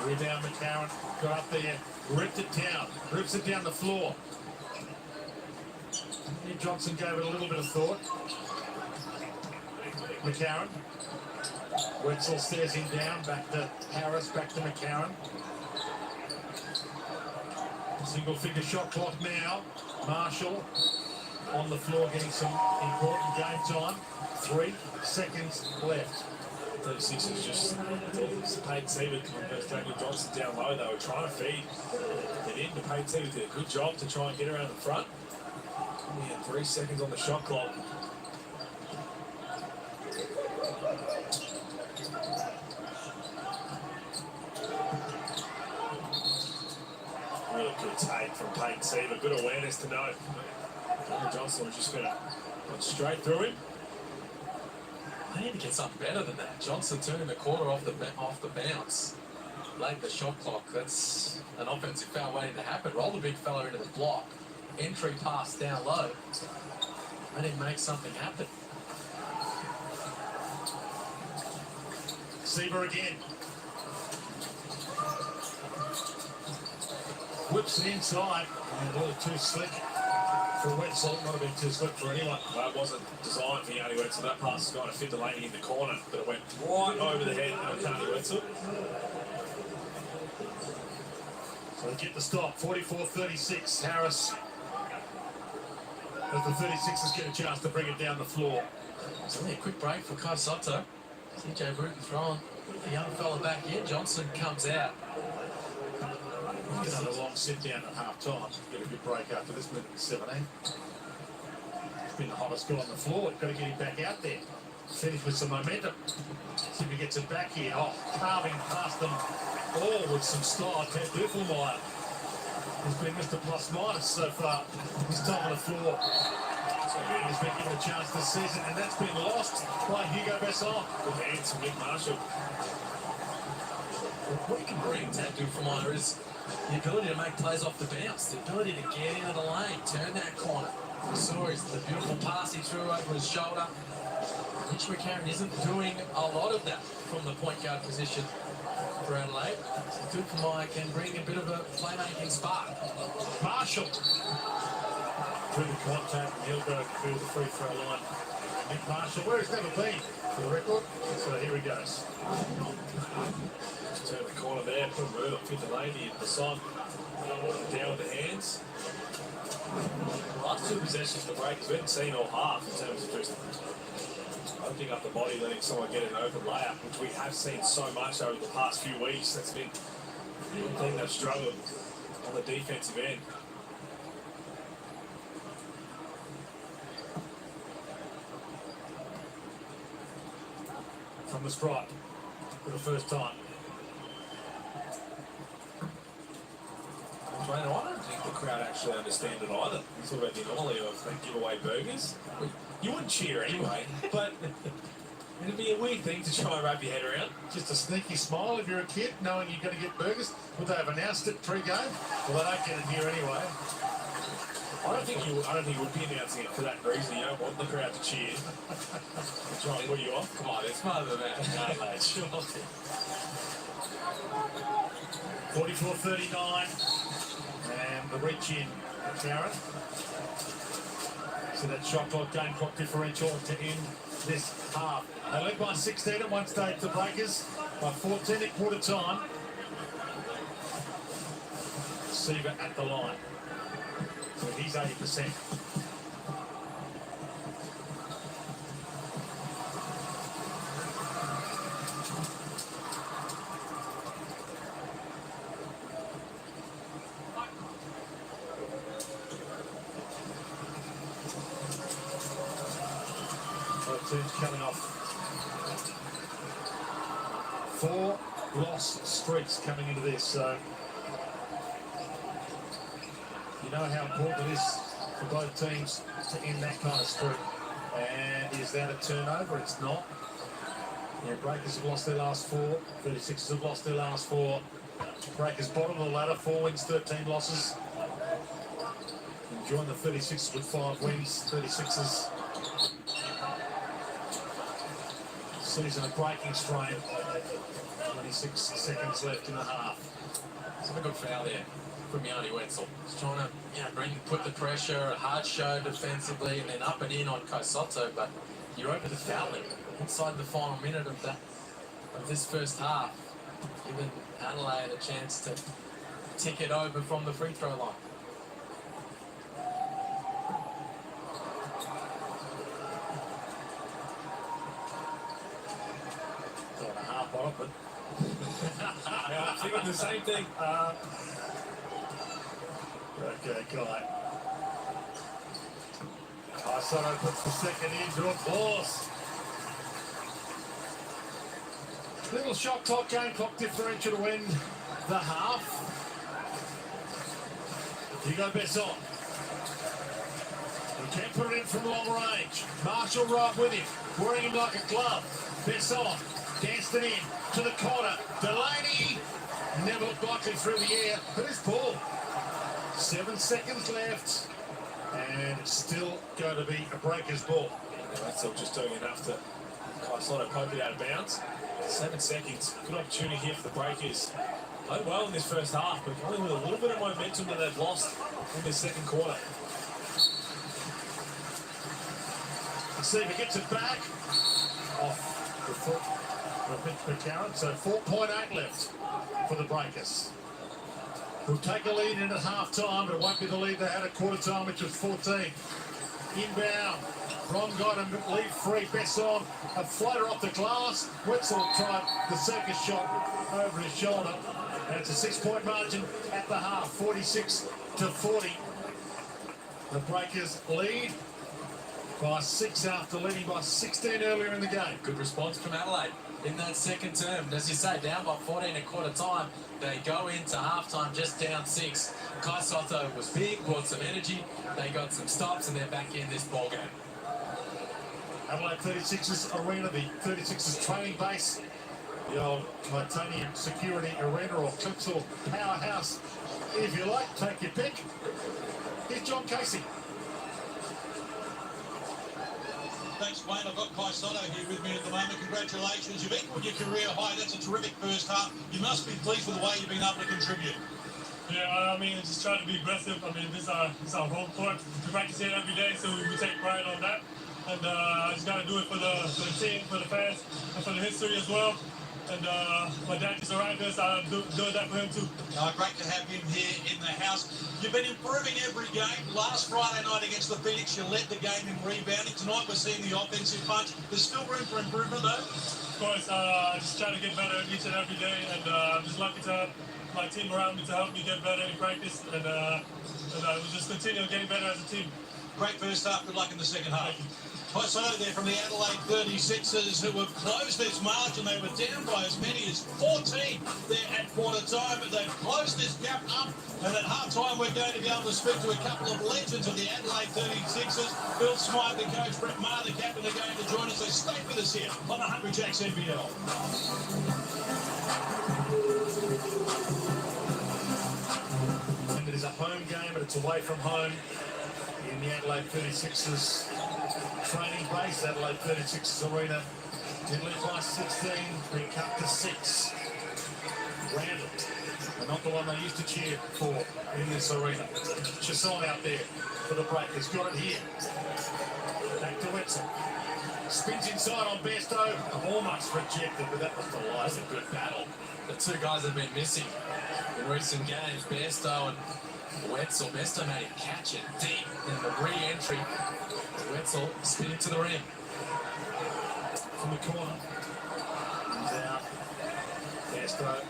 Rebound McCarron. Got up there. Ripped it down. Rips it down the floor. Johnson gave it a little bit of thought. McCarron. Wetzel stares him down. Back to Harris. Back to McCarron. Single figure shot clock now. Marshall on the floor getting some important game time. 3 seconds left. 36 is just Peyton Seaver coming versus Daniel Johnson down low. They were trying to feed it in, but Peyton Seaver did a good job to try and get around the front. We had 3 seconds on the shot clock. Really good take from Peyton Seaver. Good awareness to know Daniel Johnson was just going to run straight through him. They need to get something better than that. Johnson turning the corner off the bounce. Late the shot clock. That's an offensive foul waiting to happen. Roll the big fella into the block. Entry pass down low. They didn't make something happen. Seaver again. Whips it inside. And a little too slick for Wetzel. Not a bit too slick for anyone. Well, it wasn't designed for Yanni Wetzel. That pass is going to fit Delaney in the corner, but it went right over the head of Yanni Wetzel. So they get the stop. 44-36. Harris. As the 36ers get a chance to bring it down the floor. It's only a quick break for Kai Sotto. TJ Bruton throwing the young fella back in. Johnson comes out. Another long sit down at half time. Get a good break after this minute and 17. He's been the hottest guy on the floor. Got to get him back out there. Finish with some momentum. See if he gets it back here. Oh, carving past them all with some style. Ted Duffelmeyer has been Mr. Plus Minus so far this time on the floor. He's been given a chance this season, and that's been lost by Hugo Besson. Good hands from Nick Marshall. What he can bring, Ted Duffelmeyer, is the ability to make plays off the bounce, the ability to get into the lane, turn that corner. We saw the beautiful pass he threw over his shoulder. Mitch McCarron isn't doing a lot of that from the point guard position for Adelaide. Duffelmeyer can bring a bit of a playmaking spark. Marshall through the contact, and he'll go through the free throw line Nick Marshall, where he's never been for the record. So here he goes. Just turn the corner there, put a word on fifth and 80 at the side. Down with the hands. Last two possessions the Breakers, we haven't seen all half in terms of just opening up the body, letting someone get an open layup, which we have seen so much over the past few weeks. That's been one thing they've struggled on the defensive end. From the stripe for the first time. I don't think the crowd actually understand it either. You talk about the anomaly of they give away burgers. You wouldn't cheer anyway, but it'd be a weird thing to try and wrap your head around. Just a sneaky smile if you're a kid, knowing you're going to get burgers. Would they have announced it pre-game? Well, they don't get it here anyway. I don't think you would be announcing it for that reason. You don't want the crowd to cheer. Try and put you off. Come on, it's smarter than that. No, mate, sure. 44-39. And the reach in, Karen. So that shot clock, game clock differential to end this half. They led by 16 at one stage, the Breakers, by 14 at quarter time. Seaver at the line. So he's 80%. Both teams coming off 4 loss streaks coming into this, so you know how important it is for both teams to end that kind of streak. And is that a turnover? It's not. Yeah, Breakers have lost their last 4. 36ers have lost their last 4. Breakers bottom of the ladder, 4 wins, 13 losses. And join the 36ers with 5 wins. 36ers season a breaking strain. 26 seconds left in the half. It's a good foul there from Yanni Wetzel. He's trying to put the pressure, a hard show defensively, and then up and in on Sotto, but you're over the foul line inside the final minute of this first half, giving Adelaide a chance to tick it over from the free throw line. Got a half on it, but I'm thinking the same thing. okay, Guy. Sotto puts the second in to applause. Little shot clock, game clock differential to end the half. Hugo Besson. He can put it in from long range. Marshall right with him, wearing him like a glove. Besson danced it in to the corner. Delaney never looked likely through the air, but it's ball. 7 seconds left, and it's still going to be a Breakers ball. That's all just doing enough to Sotto poke it out of bounds. 7 seconds. Good opportunity here for the Breakers. Played well in this first half, but only with a little bit of momentum that they've lost in this second quarter. Seaver gets it back off the foot of Mitch McCarron. So 4.8 left for the Breakers. We'll take a lead in at half time, but it won't be the lead they had at quarter time, which was 14. Inbound. Ron got him, leave free. Besson, a floater off the glass. Wetzel tried the circus shot over his shoulder. And it's a 6-point margin at the half, 46-40. The Breakers lead by 6 after leading by 16 earlier in the game. Good response from Adelaide in that second term. As you say, down by 14 at quarter time. They go into halftime just down 6. Sotto was big, brought some energy. They got some stops, and they're back in this ballgame. Adelaide 36ers arena, the 36ers training base, the old Titanium Security Arena or Clipsal Powerhouse, if you like, take your pick. Here's John Casey. Thanks, Wayne. I've got Sotto here with me at the moment. Congratulations. You've equalled your career high. That's a terrific first half. You must be pleased with the way you've been able to contribute. Yeah, I mean, just trying to be aggressive. I mean, this is our home court. We practice here every day, so we take pride on that. and I just got to do it for the team, for the fans, and for the history as well. And my dad just arrived there, so I'm doing that for him too. Great to have him here in the house. You've been improving every game. Last Friday night against the Phoenix, you led the game in rebounding. Tonight we're seeing the offensive punch. There's still room for improvement though. Of course, just trying to get better each and every day, and I'm just lucky to have my team around me to help me get better in practice, and we'll just continue getting better as a team. Great first half. Good luck in the second half. So there from the Adelaide 36ers, who have closed this margin. They were down by as many as 14 there at quarter time, but they've closed this gap up. And at half time, we're going to be able to speak to a couple of legends of the Adelaide 36ers. Bill Smythe, the coach, Brett Maher, the captain, are going to join us. So stay with us here on the Hungry Jacks NBL. And it is a home game, but it's away from home in the Adelaide 36ers training base. Adelaide 36ers arena. Did lead by 16, been cut to 6. Randall, and not the one they used to cheer for in this arena. Chasson out there for the break. He's got it here. Back to Wetzel. Spins inside on Besto. Almost rejected, but that was the lie. That's a good battle. The two guys have been missing in recent games, Besto and Wetzel. Besto made him catch it deep in the re-entry. Wetzel spinning to the rim. From the corner. He's out. Besto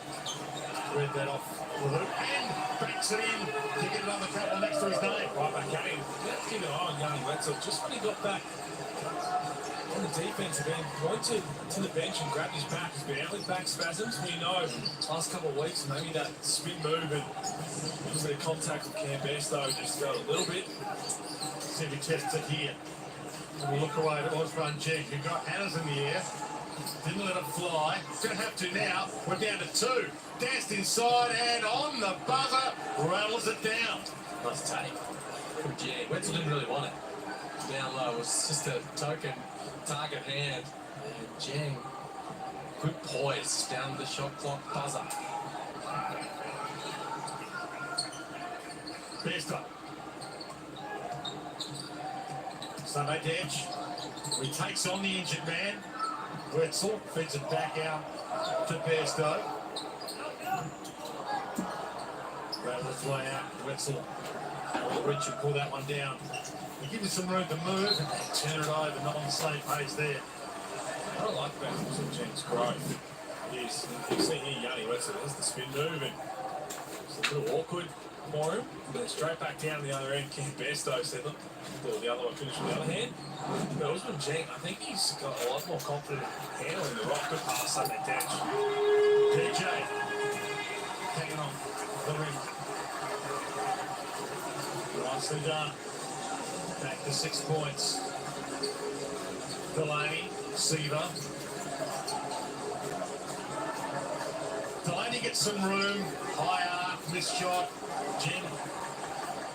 read that off the loop and backs it in to get another couple next to his name. Right back at him. Let's keep an eye on young Wetzel. Just when he got back on the defensive end, going to the bench and grabbed his back. He's been out with back spasms. We know last couple of weeks, maybe that spin move and a little bit of contact with Cam Besto just got a little bit. See if he tests it here. And we'll look away at Osman Jeng, who got Hannah's in the air. Didn't let it fly. Gonna have to now. We're down to 2. Danced inside and on the buzzer. Rattles it down. Nice take from Jang. Wetzel didn't really want it. Down low. It was just a token target hand. And Jang, good poise down the shot clock buzzer. Besto. Sunday Dedge. He takes on the injured man. Wetzel feeds it back out to Besto. Rattle its way out. Wetzel will reach and pull that one down. He gives you some room to move and turn it over, not on the same page there. What I like about Jeng's growth is, you see here, Yanni Wetzel, there's the spin move, and it's a little awkward for him, but straight back down the other end. Cam Besto said, look, the other one finished with the other hand. But Osman Jeng, I think he's got a lot more confident handling the rock. Good pass Sunday Dedge. DJ hanging on the rim. Nicely done. Back to 6 points. Delaney, Seaver. Delaney gets some room. High arc, missed shot. Jim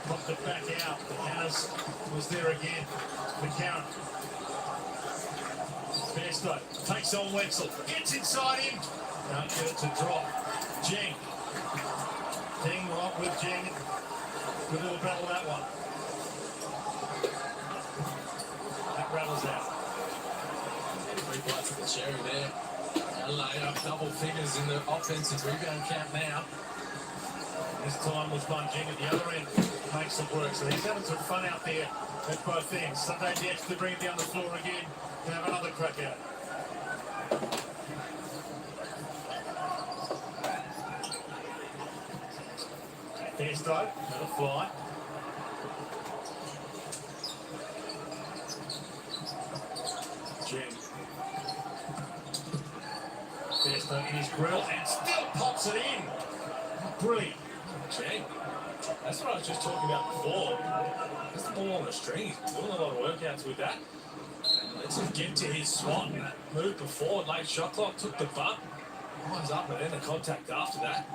popped it back out. The Hannahs was there again. McCarron. Besto takes on Wetzel. Gets inside him. Can't get it to drop. Jeng. Ding right with Jeng. Good little battle that one. That rattles out. 3 bites of the cherry there. Adelaide up double figures in the offensive rebound count now. This time was Bunjing at the other end. Makes it work. So he's having some fun out there at both ends. Sunday Dedge to bring it down the floor again to have another crack at it. Besto, another fly. Jim. Besto in his grill and still pops it in. Brilliant. Jeng, that's what I was just talking about before. That's the ball on the string. He's doing a lot of workouts with that. Let's him get to his spot. That move before, late shot clock, took the bump. One's up and then the contact after that.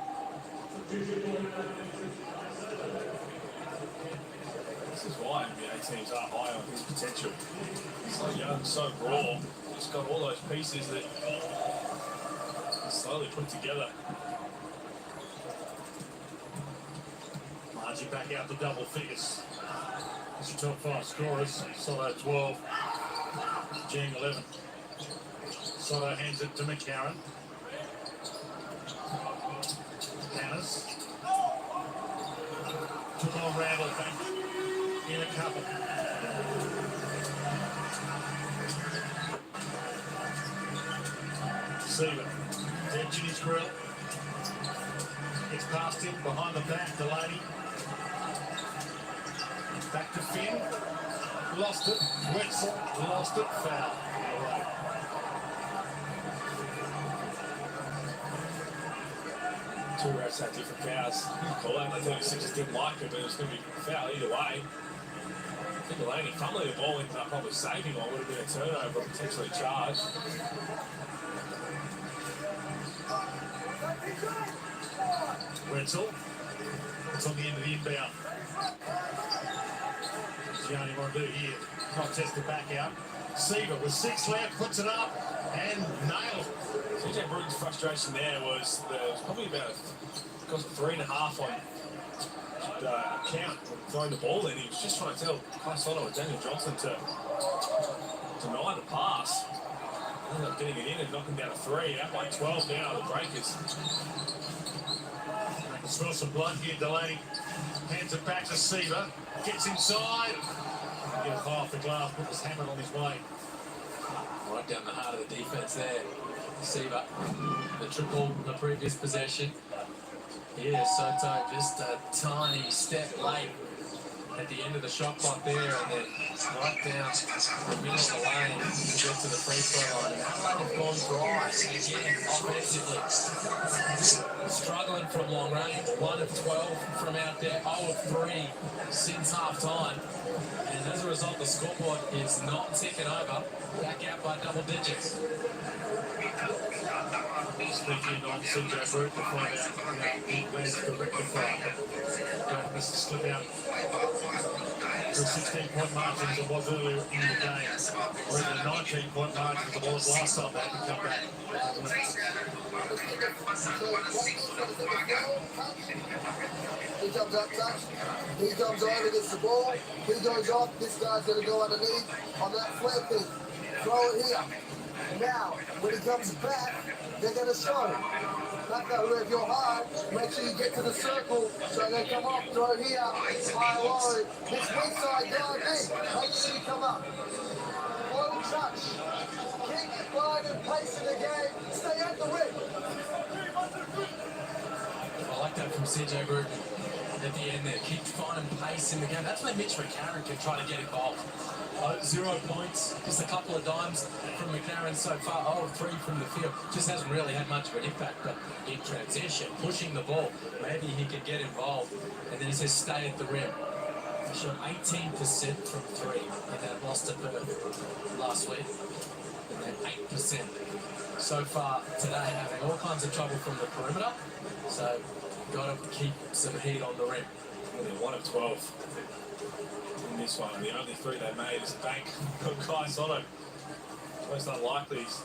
This is why NBA teams are high on his potential. He's so young, so raw. He's got all those pieces that he's slowly put together. Margie back out to double figures. It's your top 5 scorers. Solo 12. Jang 11. Sotto hands it to McCarron. Dennis. Took on Randall back in a couple. Seaver. Edge in his grill. Gets past him, behind the back, Delaney. Back to Finn. Lost it. Wetzel lost it. Foul. Two refs had different fouls. Call out, the 36ers didn't like it, but it was going to be a foul either way. I think Delaney, fumbling the ball into probably saving one, would have been a turnover, potentially charged. Wetzel. It's on the end of the inbound. Gianni want to do here. Contest it back out. Seaver with 6 left, puts it up and nails it. CJ Bruton's frustration there was probably about 3.5 on count throwing the ball in. He was just trying to tell Sotto and Daniel Johnson to deny the pass. Ended up getting it in and knocking down a 3. Out by 12 now, the Breakers. I can smell some blood here. Delaney hands it back to Seaver. Gets inside. Get a fire off the glass, but was hammered on his way. Right down the heart of the defense there. Seaver, the triple the previous possession. Yeah, Sotto just a tiny step late at the end of the shot clock there, and then right down the middle of the lane to get to the free throw line. And Adelaide have gone dry again offensively. Struggling from long range, 1 of 12 from out there, 0 of 3 since half time. And as a result, the scoreboard is not ticking over, back out by double digits. Speaking on CJ Bruton to find out where's the rectify. Don't miss the slip out. For a 16-point margin as it was earlier in the game. Or even a 19-point margin as it was last time they had to come back. He comes up touch. He comes over, gets the ball. He goes off. This guy's going to go underneath on that flip thing. Throw it here. Now, when he comes back, they're going to show him. Back out if you're hard, make sure you get to the circle so they come up, throw it here, high low. This weak side guard in. Make sure you come up. Low touch. Keep it line and pace in the game. Stay at the rim. I like that from CJ Bruton at the end there. Keep finding pace in the game. That's where Mitch McCarron can try to get involved. 0 points, just a couple of dimes from McCarron so far. 0 of 3 from the field. Just hasn't really had much of an impact, but in transition, pushing the ball, maybe he could get involved. And then he says stay at the rim. He shot 18% from 3 in that loss to Perth last week. And then 8% so far today, having all kinds of trouble from the perimeter. So, got to keep some heat on the rim. They're 1 of 12 in this one. The only 3 they made is a bank from Kai Sotto. Most unlikely he's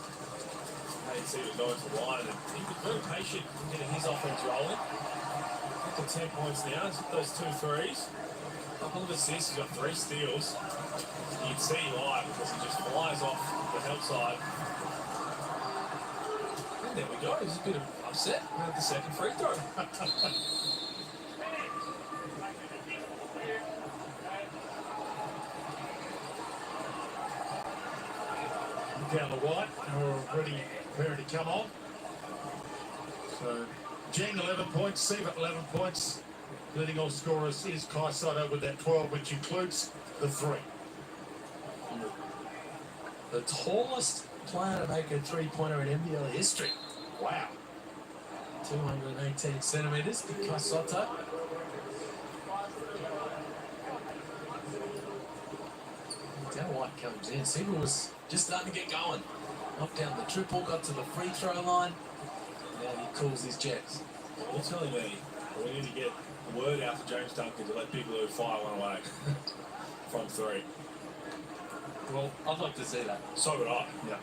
made Seaver go into the line, and he was very patient in getting his offense rolling. Up to 10 points now. He's got those 2 threes. A couple of assists, he's got 3 steals. You can see why, because he just flies off the help side. And there we go. He's a bit upset with the second free throw. Down the white, and we're already ready to come on. So, Jang 11 points, Seaver 11 points. Leading all scorers is Kai Sotto with that 12, which includes the 3. The tallest player to make a three-pointer in NBL history. Wow. 218 centimetres, Kai Sotto. Down White comes in. Seaver was just starting to get going. Knocked down the triple, got to the free throw line. Now he calls his jets. You're telling me we need to get the word out to James Duncan to let people who fire one away from 3. Well, I'd like to see that. So would I. Yeah.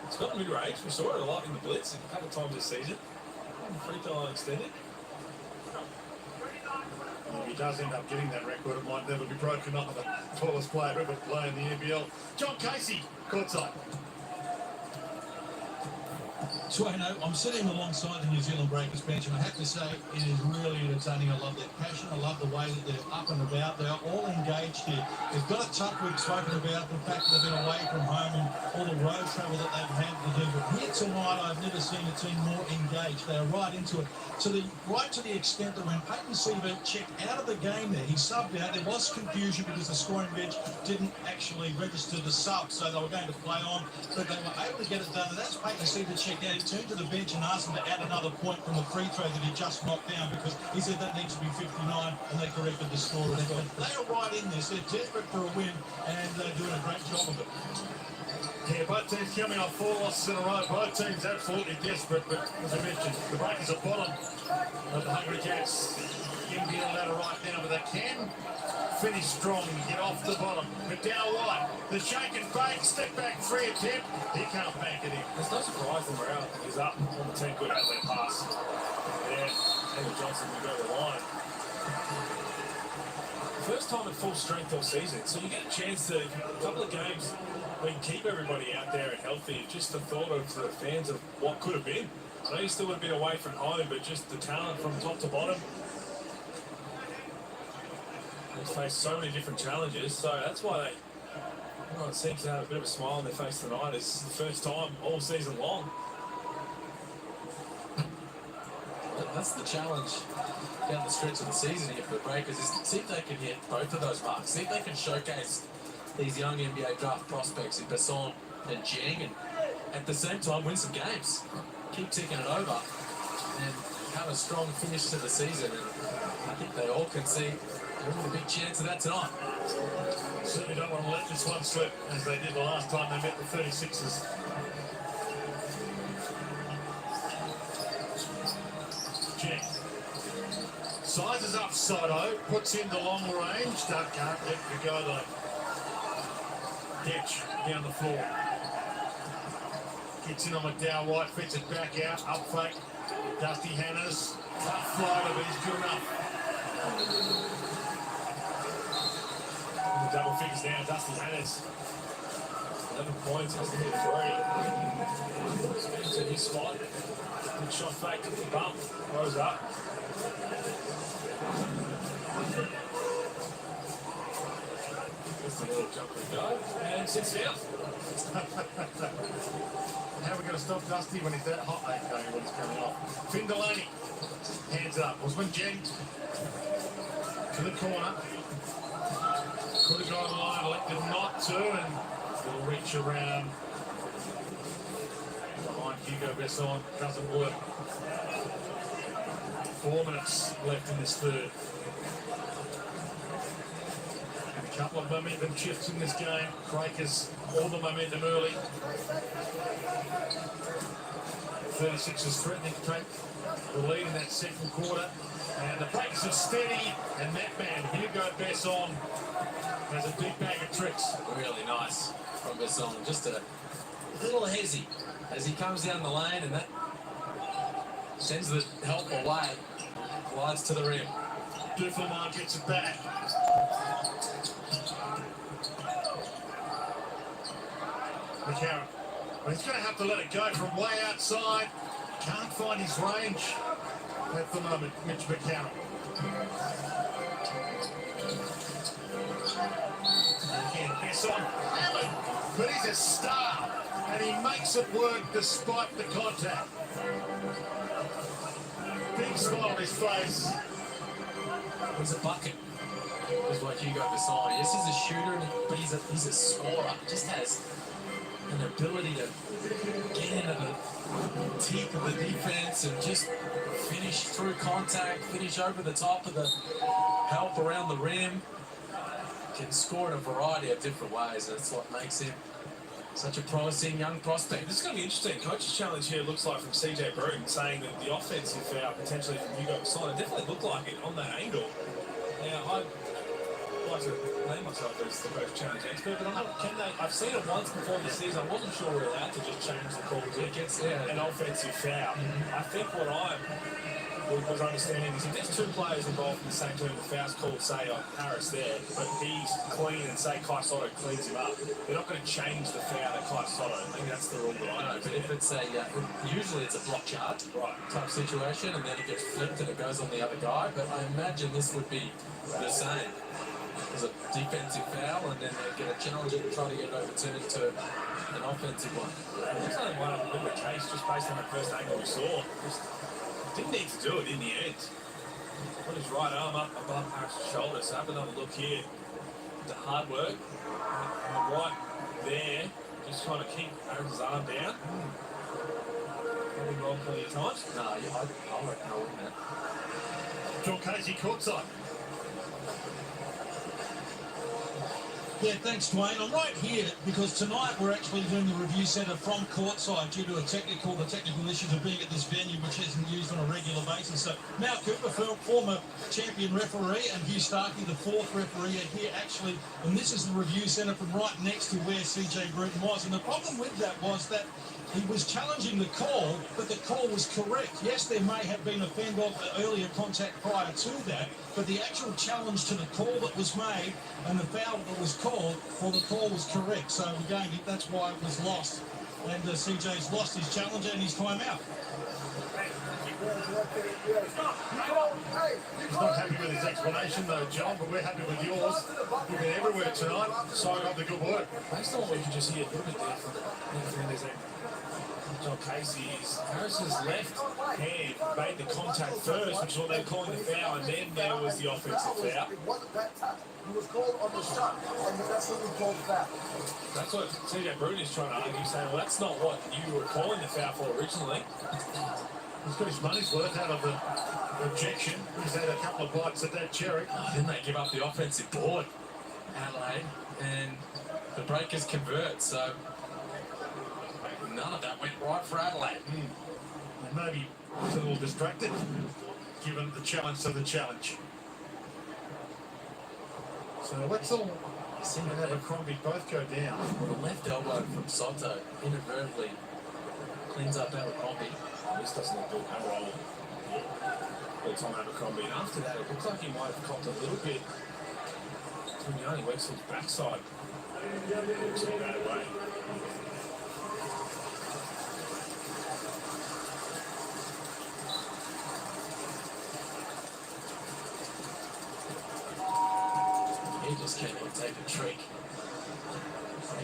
It's got mid-range. We saw it a lot in the blitz a couple of times this season. Free throw line extended. If he does end up getting that record, it might never be broken either. Tallest player ever to play in the NBL. John Casey, courtside. Swano, I'm sitting alongside the New Zealand Breakers bench, and I have to say it is really entertaining. I love their passion. I love the way that they're up and about. They're all engaged here. They've got a tough week, spoken about the fact that they've been away from home and all the road travel that they've had to do. But here tonight, I've never seen a team more engaged. They are right into it. Right to the extent that when Peyton Siva checked out of the game there, he subbed out. There was confusion because the scoring bench didn't actually register the sub, so they were going to play on, but they were able to get it done. And that's Peyton Siva checked out. He turned to the bench and asked him to add another point from the free throw that he just knocked down, because he said that needs to be 59, and they corrected the score as well. They are right in this. They're desperate for a win, and they're doing a great job of it. Yeah, both teams coming off 4 losses in a row. Both teams absolutely desperate, but as I mentioned, the Breakers are bottom of the Hungry Cats. NBL ladder right now, but they can finish strong and get off the bottom. McDowell White, the shake and fake, step back 3 attempt. He can't bank it in. There's no surprise the morale is up on the team. Good outlet pass. Yeah, Andrew Johnson will go to the line. First time at full strength all season, so you get a chance to, a couple of games, keep everybody out there and healthy. Just the thought of the fans of what could have been. I know you still would have been away from home, but just the talent from top to bottom. They've faced so many different challenges, so that's why everyone seems to have a bit of a smile on their face tonight. It's the first time all season long. That's the challenge down the stretch of the season here for the Breakers, is to see if they can hit both of those marks, see if they can showcase these young NBA draft prospects in Besson and Jeng, and at the same time win some games, keep ticking it over, and have a strong finish to the season. And I think they all can see a big chance of that tonight. Certainly don't want to let this one slip as they did the last time they met the 36ers. Jeng sizes up Sotto, puts in the long range. Can't get the go though. Ditch down the floor. Gets in on McDowell White, fits it back out, up fake. Dusty Hannahs, tough floater, but he's good enough. Double figures now, Dusty Hannahs. 11 points, has to hit 3. Into his spot. Good shot fake, took the bump, rose up. Just a little jump and go, and sits down. How are we going to stop Dusty when he's that hot? Okay, when he's coming off. Finn Delaney, hands up. Osman Jeng to the corner. Could have gone line, elected not to, and will reach around behind Hugo Besson. Doesn't work. 4 minutes left in this third. A couple of momentum shifts in this game. Breakers all the momentum early. 36ers threatening to take the lead in that second quarter. And the Breakers are steady, and that man, Hugo Besson, has a big bag of tricks. Really nice from Besson. Just a little hezzy as he comes down the lane, and that sends the help away. Glides to the rim. Duffelman gets it back. McCarron. Well, he's going to have to let it go from way outside. Can't find his range at the moment, Mitch McCarron. Again, Besson hammered, but he's a star, and he makes it work despite the contact. Big smile on his face. He's a bucket, is what Hugo Besson is. He's a shooter, but he's a scorer. Just has an ability to get into the teeth of the defense and just finish through contact, finish over the top of the help around the rim. Can score in a variety of different ways. That's what makes him such a promising young prospect. This is going to be interesting. Coach's challenge here looks like from CJ Bruton saying that the offensive foul potentially from Hugo Besson, it definitely looked like it on that angle. Now, like to name myself as the best challenge expert, but I'm not. Can they? I've seen it once before this season. I wasn't sure we're allowed to just change the calls. It gets an offensive foul. I think what I was understanding is if there's two players involved in the same team, the foul's called, say, on Harris there, but he's clean and say Kai Sotto cleans him up, they're not going to change the foul to Kai Sotto. I think that's the rule that I know. But if it's usually it's a block yard type situation, and then it gets flipped and it goes on the other guy. But I imagine this would be the same. There's a defensive foul, and then they get a challenge and try to get it overturned to an offensive one. There's only one of the case just based on the first angle we saw. Didn't need to do it in the end. Put his right arm up above Harris' shoulder. So have another look here. The hard work. And right there, just trying to keep Harris' arm down. Probably wrong plenty of times. No, I reckon I wouldn't have. John Casey courtside. Yeah, thanks, Dwayne. I'm right here because tonight we're actually doing the review centre from courtside due to the technical issues of being at this venue, which isn't used on a regular basis. So Mal Cooper, former champion referee, and Hugh Starkey, the fourth referee, are here actually. And this is the review centre from right next to where CJ Bruton was. And the problem with that was that he was challenging the call, but the call was correct. Yes, there may have been a fend-off earlier contact prior to that, but the actual challenge to the call that was made and the foul that was called, well, the call was correct. So again, that's why it was lost. And CJ's lost his challenge and his time out. He's not happy with his explanation though, John, but we're happy with yours. You've been everywhere tonight, signing up the good work. Based on what you can just hear a little bit there from John Casey, is Harris's left hand made the contact first, which is what they're calling the foul, and then there was the offensive foul. It wasn't that touch. He was called on the shot, and that's what we called the foul. That's what CJ Bruton is trying to argue, saying, well, that's not what you were calling the foul for originally. He's got his money's worth out of the objection. He's had a couple of bites at that cherry. Then they give up the offensive board, Adelaide, and the Breakers convert. So none of that went right for Adelaide. And maybe he's a little distracted, given the challenge to the challenge. So Wetzel and Abercrombie both go down. Well, the left elbow from Sotto inadvertently cleans up Abercrombie. This doesn't look good at all. But Tom Abercrombie, and after that, it looks like he might have copped a little bit from Yanni Wetzel's backside. Looks in a bad way. He just can't even take a trick.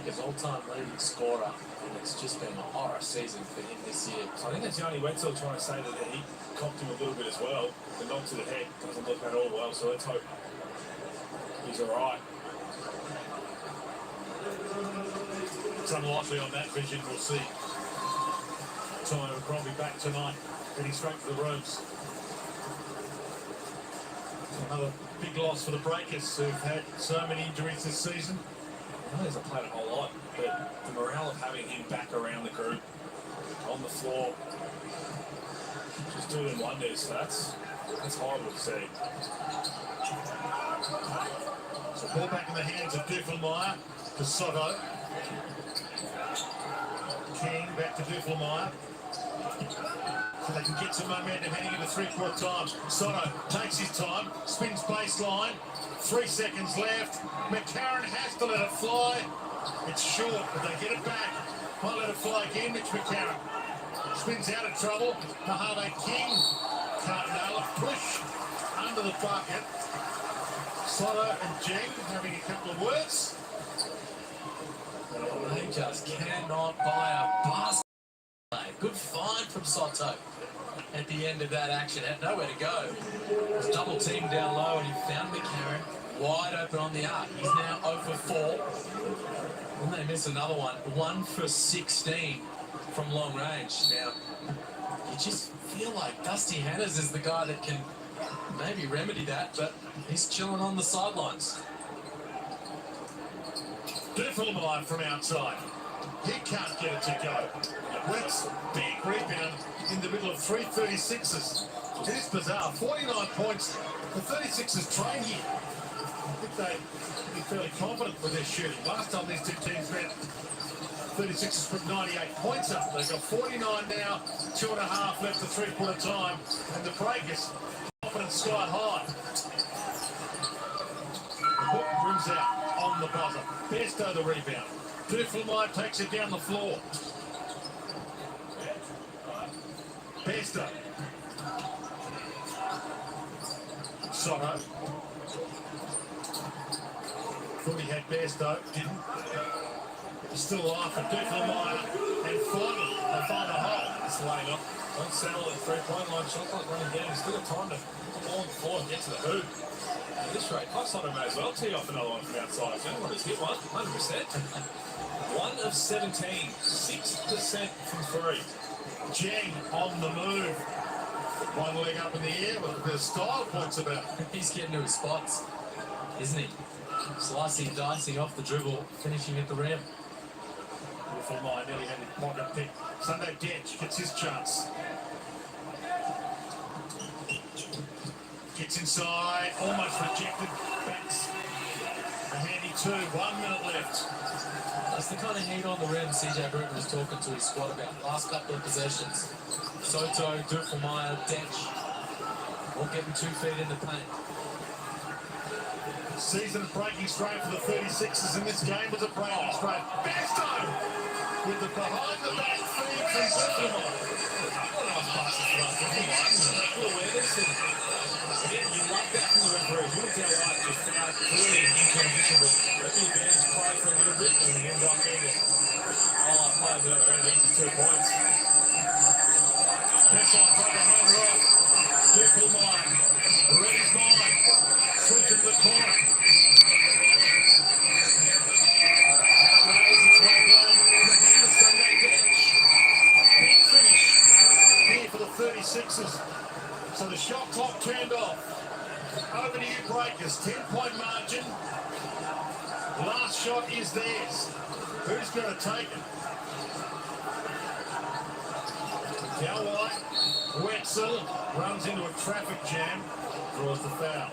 His all-time leading scorer, and it's just been a horror season for him this year. So I think that's Yanni Wetzel trying to say that he copped him a little bit as well. The knock to the head doesn't look at all well, so let's hope he's all right. It's unlikely on that vision, we'll see. Tom Abercrombie back tonight, heading straight to the rooms. Another big loss for the Breakers, who've had so many injuries this season. I know he hasn't played a whole lot, but the morale of having him back around the group, on the floor, just doing wonders. So that's horrible to see. So ball back in the hands of Duffelmeyer to Sotto. King back to Duffelmeyer. So they can get some momentum heading into three-quarter time. Sotto takes his time, spins baseline. 3 seconds left. McCarron has to let it fly. It's short, but they get it back. Might let it fly again. Mitch McCarron spins out of trouble. Mojave King can't nail it. Push under the bucket. Sotto and Jeng having a couple of words. They just cannot buy a basket. Good find from Sotto at the end of that action. Had nowhere to go. Was double teamed down low, and he found McCarron wide open on the arc. He's now 0 for 4. And they miss another one. 1 for 16 from long range. Now, you just feel like Dusty Hannahs is the guy that can maybe remedy that, but he's chilling on the sidelines. Duffelmeyer from outside. He can't get it to go. Wentz, big rebound in the middle of 3 36ers. It is bizarre. 49 points. The 36ers train here. think they'd be fairly confident with their shooting. Last time these two teams met, 36ers put 98 points up. They've got 49 now, 2.5 left to three-quarter time, and the Breakers confidence sky high. The hook brings out on the buzzer. Besto the rebound. Duflemire takes it down the floor. Besto. Sotto. Thought he had Besto, didn't. Still alive for Duflemire, and finally they find a hole. It's laying up. Don't settle at three-point line. Shot clock running down. He's still got time to put the ball on the floor and get to the hoop. At this rate, Sotto may as well tee off another one from outside. If anyone has hit one, 100%. 1 of 17, 6% from three. Jang on the move. One leg up in the air with a bit of style points about. He's getting to his spots, isn't he? Slicing, dicing off the dribble, finishing at the rim. Duflemire nearly had his pocket pick. Sunday Dench gets his chance. Gets inside, almost rejected. Backs a handy 2. 1 minute left. That's the kind of heat on the rim CJ Bruton was talking to his squad about. Last couple of possessions. Sotto, Duflemire, Dench, all getting 2 feet in the paint. Season breaking straight for the 36ers in this game was a breaking straight. Besto with the behind the back feed from Duflemire. Again, you love that from the referee. You look how right just found clearly in transition, but let the advantage play for a little bit and we end up getting it. Oh, I played that around easy 2 points. Besto from behind right. Duflemire. Read his mind. Switch into the corner. Outlays its way down. The Sunday Dench. Big finish here for the 36ers. So the shot clock turned off. Over to you, Breakers. 10-point margin. Last shot is theirs. Who's going to take it? Galway. Wetzel runs into a traffic jam. Draws the foul.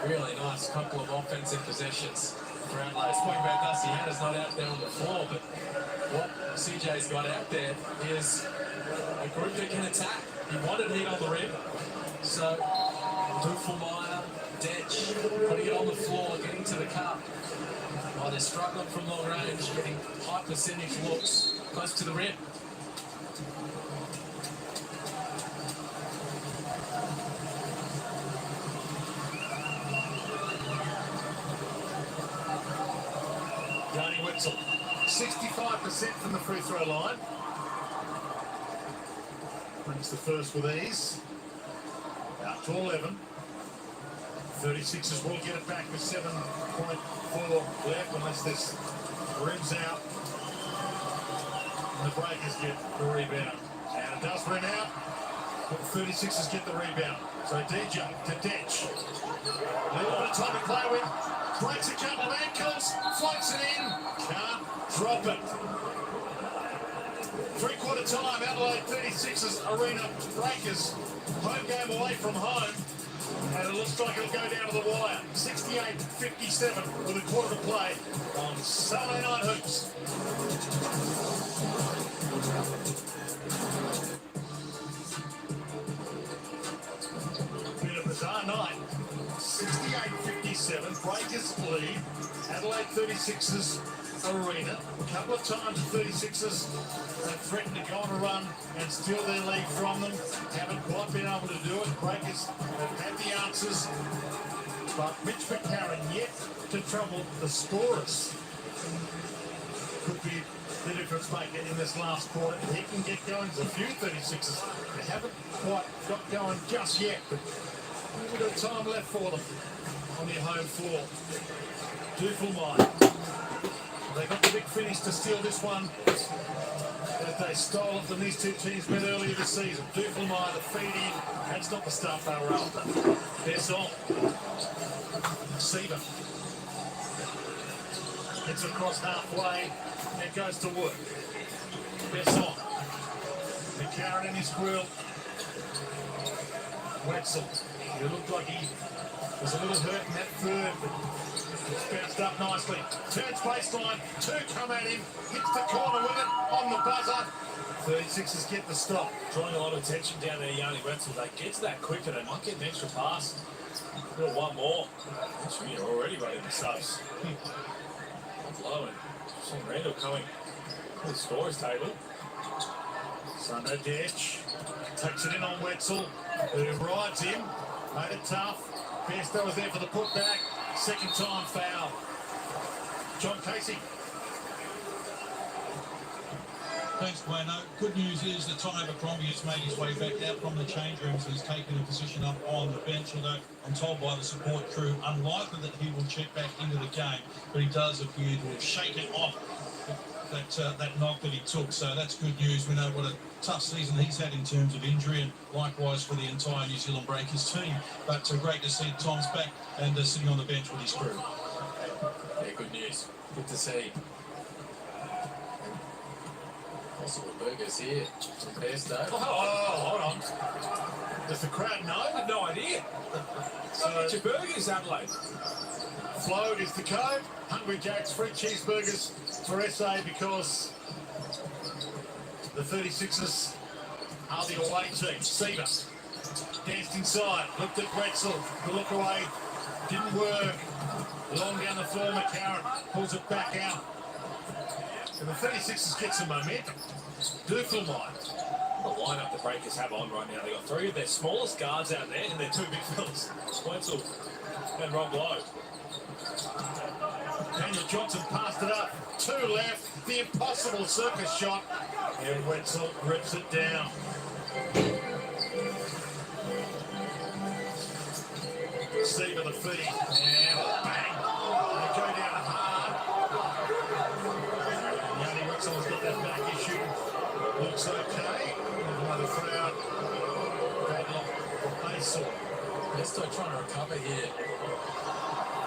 Really nice couple of offensive possessions for Adelaide. Talking about Dusty Hannah's not out there on the floor, but what CJ's got out there is a group that can attack. He wanted heat on the rim, so Duflemire, Dench, putting it on the floor, getting to the cup. Oh, they're struggling from long range, getting high percentage looks close to the rim. Johnny Wetzel, 65% from the free throw line. Brings the first with ease. Out to 11. 36ers will get it back with 7.4 left unless this rims out. And the Breakers get the rebound. And it does rim out, but the 36ers get the rebound. So DJ to Dench. A little bit of time to play with. Breaks a couple of ankles, floats it in, can't drop it. Three-quarter time, Adelaide 36ers Arena Breakers. Home game away from home. And it looks like it'll go down to the wire. 68-57 with a quarter to play on Saturday Night Hoops. Bit of a bizarre night. 68-57, Breakers lead. Adelaide 36ers Arena. A couple of times the 36ers have threatened to go on a run and steal their lead from them. Haven't quite been able to do it. Breakers have had the answers, but Mitch McCarron yet to trouble the scorers. Could be the difference maker in this last quarter. He can get going. There's a few 36ers that haven't quite got going just yet, but a little bit of time left for them on their home floor. Duflemire. They got the big finish to steal this one as they stole it from these two teams met earlier this season. Duflemire, the feed in. That's not the stuff they were after. They're on. Seaver gets across halfway and goes to work. Besson. McCarron in his grill. Wetzel. It looked like he Was a little hurt in that third, but it's bounced up nicely. Turns baseline, two come at him, hits the corner with it on the buzzer. 36ers get the stop. Drawing a lot of attention down there, Yanni Wetzel. They get to that quicker, they might get an extra pass. Got one more. Actually, you're already running the subs. Low and Sean Randall coming to the scorers table. Sunday Ditch takes it in on Wetzel, who rides him, made it tough. Bairstow was there for the putback. Second time foul. John Casey. Thanks, Bueno. Good news is that Tom Abercrombie has made his way back out from the change rooms and has taken a position up on the bench, although I'm told by the support crew unlikely that he will check back into the game, but he does appear to have shaken off that knock that he took, so that's good news. We know what a tough season he's had in terms of injury, and likewise for the entire New Zealand Breakers team, but great to see Tom's back and sitting on the bench with his crew. Yeah, good news. Good to see. Possible burgers here from Bairstow. Oh, hold on. Does the crowd know? I had no idea. So get your burgers, Adelaide. Flow is the code. Hungry Jack's free cheeseburgers for SA because the 36ers are the away team. Seaver danced inside, looked at Wetzel, the look away, didn't work. Long down the floor, McCarron pulls it back out. And the 36ers get some momentum. Dufel might. The lineup the Breakers have on right now. They've got three of their smallest guards out there and they're two big fellas. Wetzel and Rob Lowe. Daniel Johnson passed it up. Two left. The impossible circus shot. And Wetzel rips it down. Seaver the feed. And bang. They go down hard. Yanni Wetzel's got that back issue. Looks okay. Another crowd. Badlock. They saw. They're still trying to recover here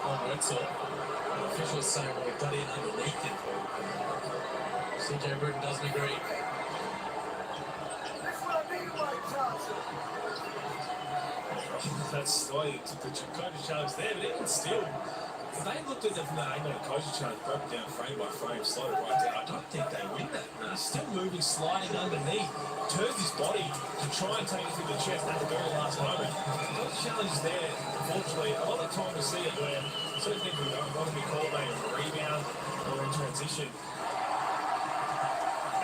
on Wetzel. The officials saying, well, we got in underneath him. CJ Britton doesn't agree. That's what I mean by Johnson. That's why you took the coaching challenge there, but even still, if they looked at it from that angle of the coaching challenge, broke it down frame by frame, slowed it right down, I don't think they win that. No, he's still moving, sliding underneath, turns his body to try and take it through the chest at the very last moment. Those challenges there, unfortunately, a lot of the time we see it where certain things we don't want to be called a rebound or in transition.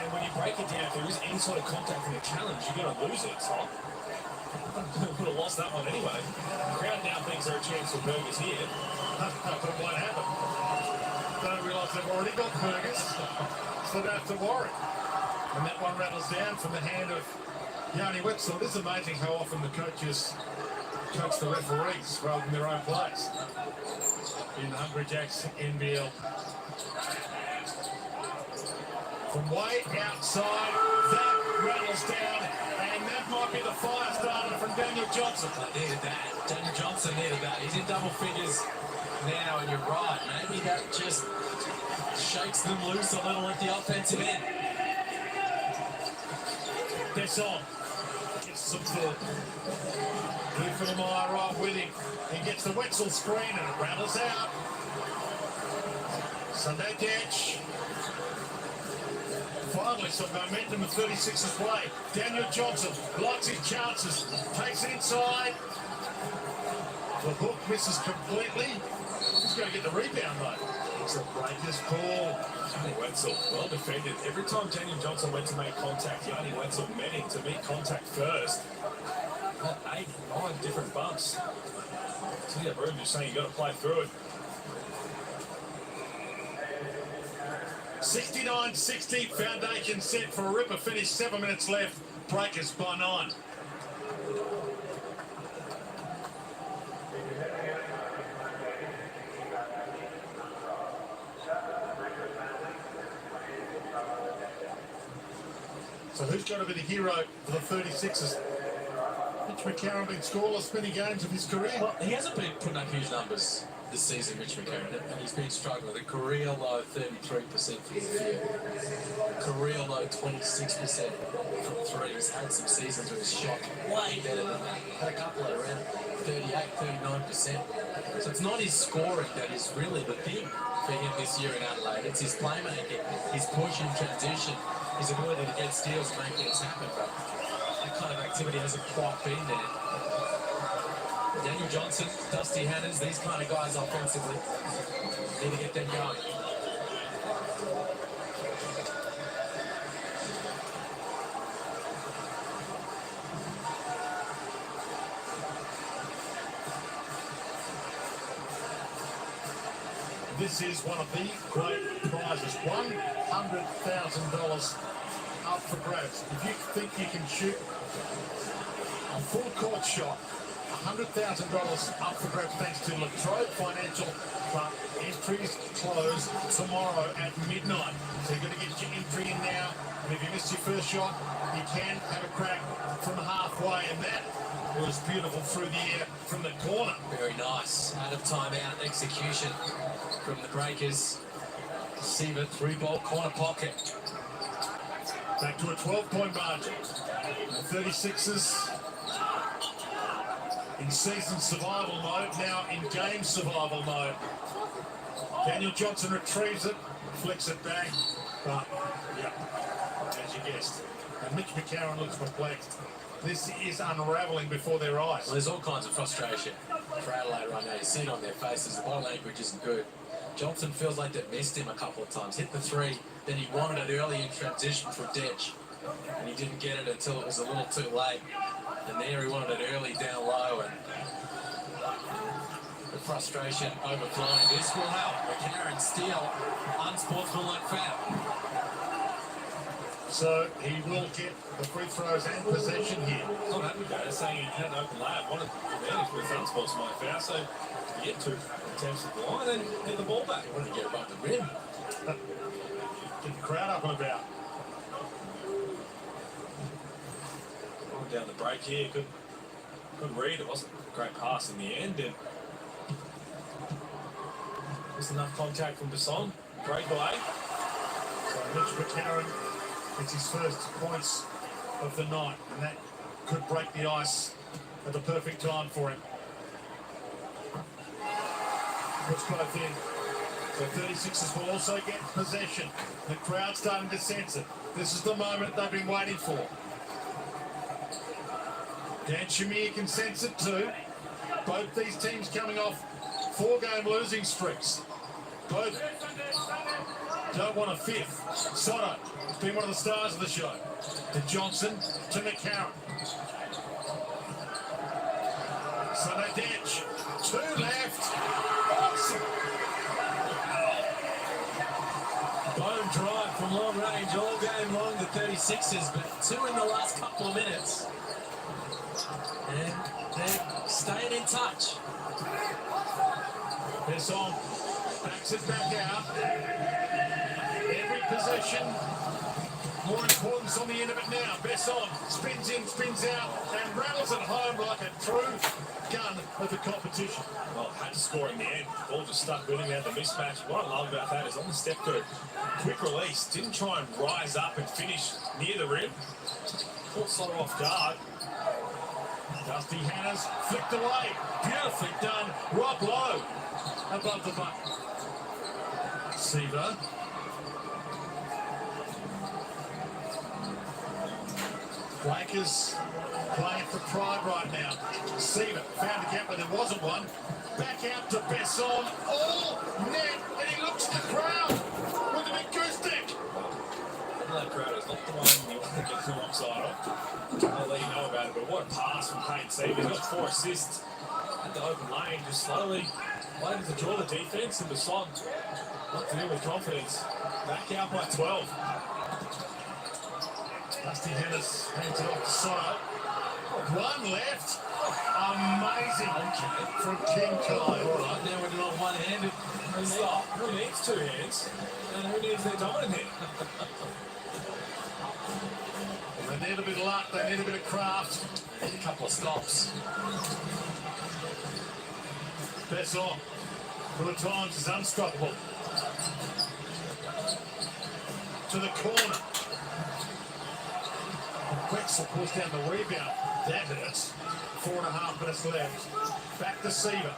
And when you break it down, if there is any sort of contact in the challenge, you're going to lose it. So would have lost that one anyway. The crowd now thinks there are a chance for burgers here. But it won't happen. Don't realise they've already got burgers, so they don't have to worry. And that one rattles down from the hand of Yanni Wetzel. It is amazing how often the coaches coach the referees rather than their own players in the Hungry Jacks NBL. From way outside, that rattles down, and that might be the fire starter from Daniel Johnson. I needed that. Daniel Johnson needed that. He's in double figures now, and you're right. Maybe that just shakes them loose a little at the offensive end. Desson gets some fill. Dufel right with him. He gets the Wetzel screen and it rattles out. Sunday Ditch. Finally some momentum with 36ers play. Daniel Johnson blocks his chances. Takes it inside. The hook misses completely. He's going to get the rebound though. It's a Breakers call. Yanni Wetzel, well defended. Every time Daniel Johnson went to make contact, Yanni Wetzel met him to meet contact first. Not 8, 9 different bumps. So yeah, Broom just saying you got to play through it. 69-60, foundation set for a ripper finish, 7 minutes left, Breakers by 9. So who's going to be the hero for the 36ers? Mitch McCarron been scoreless many games of his career. Well, he hasn't been putting up huge numbers this season, Mitch McCarron, and he's been struggling with a career low 33% from the field, career low 26% from three. He's had some seasons where he's shot way better than that. Had a couple at around 38, 39%. So it's not his scoring that is really the thing for him this year in Adelaide. It's his playmaking, his push in transition, his ability to get steals and make things happen. But that kind of activity hasn't quite been there. Daniel Johnson, Dusty Hannahs, these kind of guys offensively need to get them going. This is one of the great prizes, $100,000 up for grabs. If you think you can shoot a full court shot, $100,000 up for grabs thanks to Latrobe Financial, but entries close tomorrow at midnight. So you've got to get your entry in now, and if you miss your first shot, you can have a crack from halfway, and that was beautiful through the air from the corner. Very nice. Out of timeout execution from the Breakers. Siva, 3-ball corner pocket. Back to a 12-point margin. The 36ers in season survival mode, now in game survival mode. Daniel Johnson retrieves it, flicks it back, but, yeah, as you guessed. And Mitch McCarron looks perplexed. This is unravelling before their eyes. Well, there's all kinds of frustration for Adelaide right now. You see it on their faces. The body language isn't good. Johnson feels like they've missed him a couple of times. Hit the three, then he wanted it early in transition from Detch, and he didn't get it until it was a little too late. And there he wanted it early down low, and the frustration overflowing. This will help. McCarron steal, unsportsmanlike foul. So he will get the free throws and possession here. Not happy about it, saying he had an open layup, wanted the advantage with front spots my foul, so you get 2 attempts at the line, then get the ball back. He wanted to get above the rim. Get the crowd up and about. Down the break here, good read. It wasn't a great pass in the end, and just enough contact from Basson. Breakaway. So Mitch McCarron gets his first points of the night, and that could break the ice at the perfect time for him. Puts both in. So 36ers will also get possession. The crowd starting to sense it. This is the moment they've been waiting for. Dan Shamir can sense it too. Both these teams coming off 4-game losing streaks. Both don't want a fifth. Sotto has been one of the stars of the show. To Johnson, to McCarron. Sotto Detch, 2 left. Awesome. Bone drive from long range all game long, the 36ers, but 2 in the last couple of minutes. And they're staying in touch. Besson backs it back out. Every possession, more importance on the end of it now. Besson spins in, spins out, and rattles it home like a true gun of the competition. Well, had to score in the end. Ball just stuck with him. He had the mismatch. What I love about that is on the step through, quick release. Didn't try and rise up and finish near the rim. Caught Sotto off guard. Dusty Hannahs flicked away. Beautifully done. Rob Lowe above the bucket. Siva. Breakers playing for pride right now. Siva found a gap where there wasn't one. Back out to Besson. All net, and he looks at the crowd with a big goose stick. That crowd is not the one you want to get too offside of. I'll let you know about it, but what a pass from Payne Siva. He's got 4 assists at the open lane, just slowly waiting to draw the defense, and Basson not to do with confidence. Back out by 12. Dusty Hannahs hands it off to Sotto. 1 left. Amazing from King Kai. All right, now we're doing one-handed. Who needs 2 hands? And who needs their dominant hand? They need a bit of luck, they need a bit of craft. A couple of stops. Besson, for the times, is unstoppable. To the corner. Wexel pulls down the rebound. That hurts. 4.5 minutes left. Back to Seaver.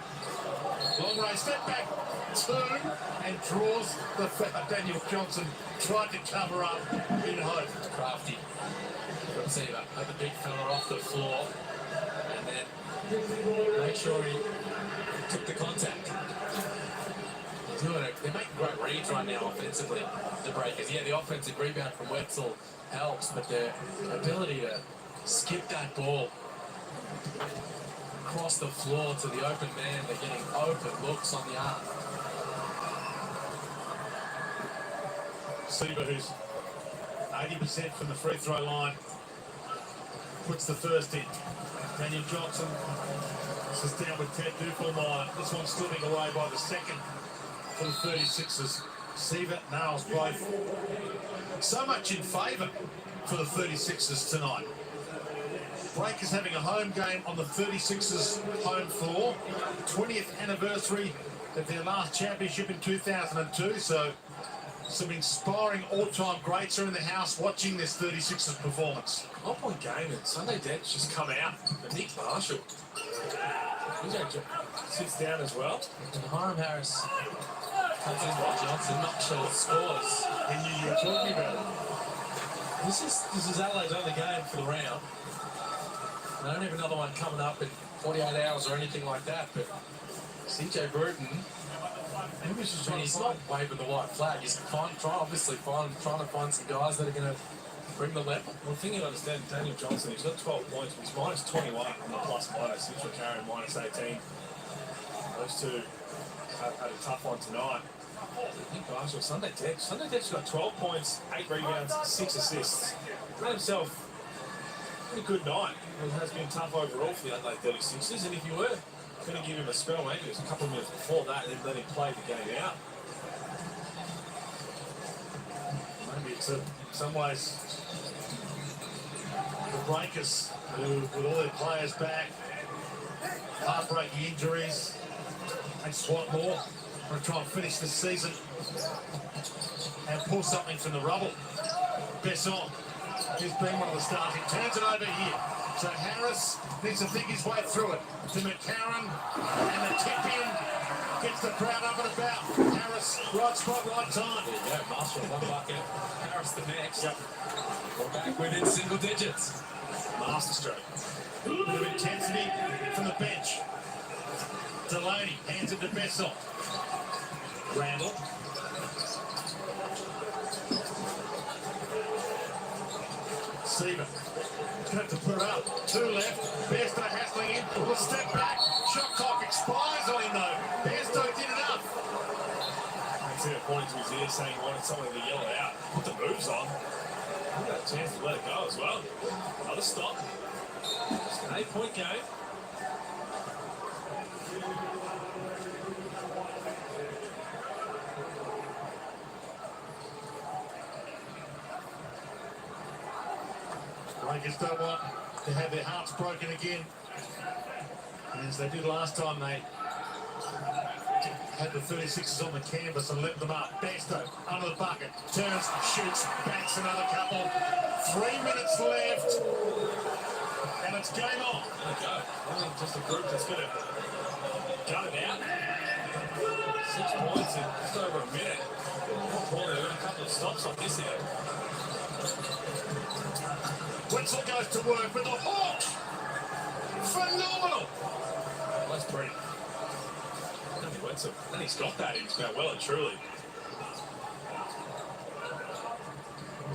Long range step back. Two. And draws the foul. Daniel Johnson tried to cover up in hope. Crafty from Seaver. Had the big fella off the floor. And then make sure he took the contact. They're making great reads right now offensively, the Breakers. Yeah, the offensive rebound from Wetzel helps, but their ability to skip that ball across the floor to the open man, they're getting open looks on the arc. Seaver, who's 80% from the free throw line, puts the first in. Daniel Johnson is down with Ted Duffelmeyer. This one's slipping away by the second for the 36ers. Seaver nails both. So much in favour for the 36ers tonight. Breakers having a home game on the 36ers home floor. 20th anniversary of their last championship in 2002. So some inspiring all-time greats are in the house watching this 36ers performance. 1-point game and Sunday Dent's just come out. And Nick Marshall. He sits down as well. And Hiram Harris comes in by Johnson, not sure scores. And you were talking about it. This is Adelaide's only game for the round. They don't have another one coming up in 48 hours or anything like that, but CJ Bruton, he's not waving the white flag. He's trying to find some guys that are going to bring the level. Well, the thing you understand, Daniel Johnson, he's got 12 points, but he's minus 21 on the plus minus. Mitchell Carey minus 18. Those two had a tough one tonight. I think Marshall, Sunday Dent's got 12 points, 8 rebounds, 6 assists. Made himself a good night. It has been tough overall for the Adelaide 36ers, and if you were going to give him a spell, maybe it was a couple of minutes before that, and then let him play the game out. Maybe it's in some ways the Breakers, who with all their players back, heartbreaking injuries, and Swat more. Going to try and finish the season and pull something from the rubble. Besson, who's been one of the stars, he turns it over here. So Harris needs to think his way through it. To McCarron, and the tip in gets the crowd up and about. Harris, right spot, right time. There you go, Marshall, one bucket. Harris the next. Yep. We're back within single digits. Masterstroke. A bit of intensity from the bench. Delaney hands it to Bessel. Randall. Seaver. He's going to have to put it up. 2 left. Bairstow hassling in. Will step back. Shot clock expires on him though. Bairstow did enough. I see a point to his ear saying he wanted someone to yell it out. Put the moves on. He got a chance to let it go as well. Another stop. Just an 8-point game. Lakers don't want to have their hearts broken again. And as they did last time, they had the 36ers on the canvas and lit them up. Bairstow under the bucket, turns, shoots, banks another couple. 3 minutes left, and it's game on. There you go. I think just a group that's going to gut it out. 6 points in just over a minute. Well, they've got a couple of stops on this end. Wetzel goes to work with the hook. Phenomenal. Well, that's pretty. Danny Wetzel. And he's got that in his mouth well and truly.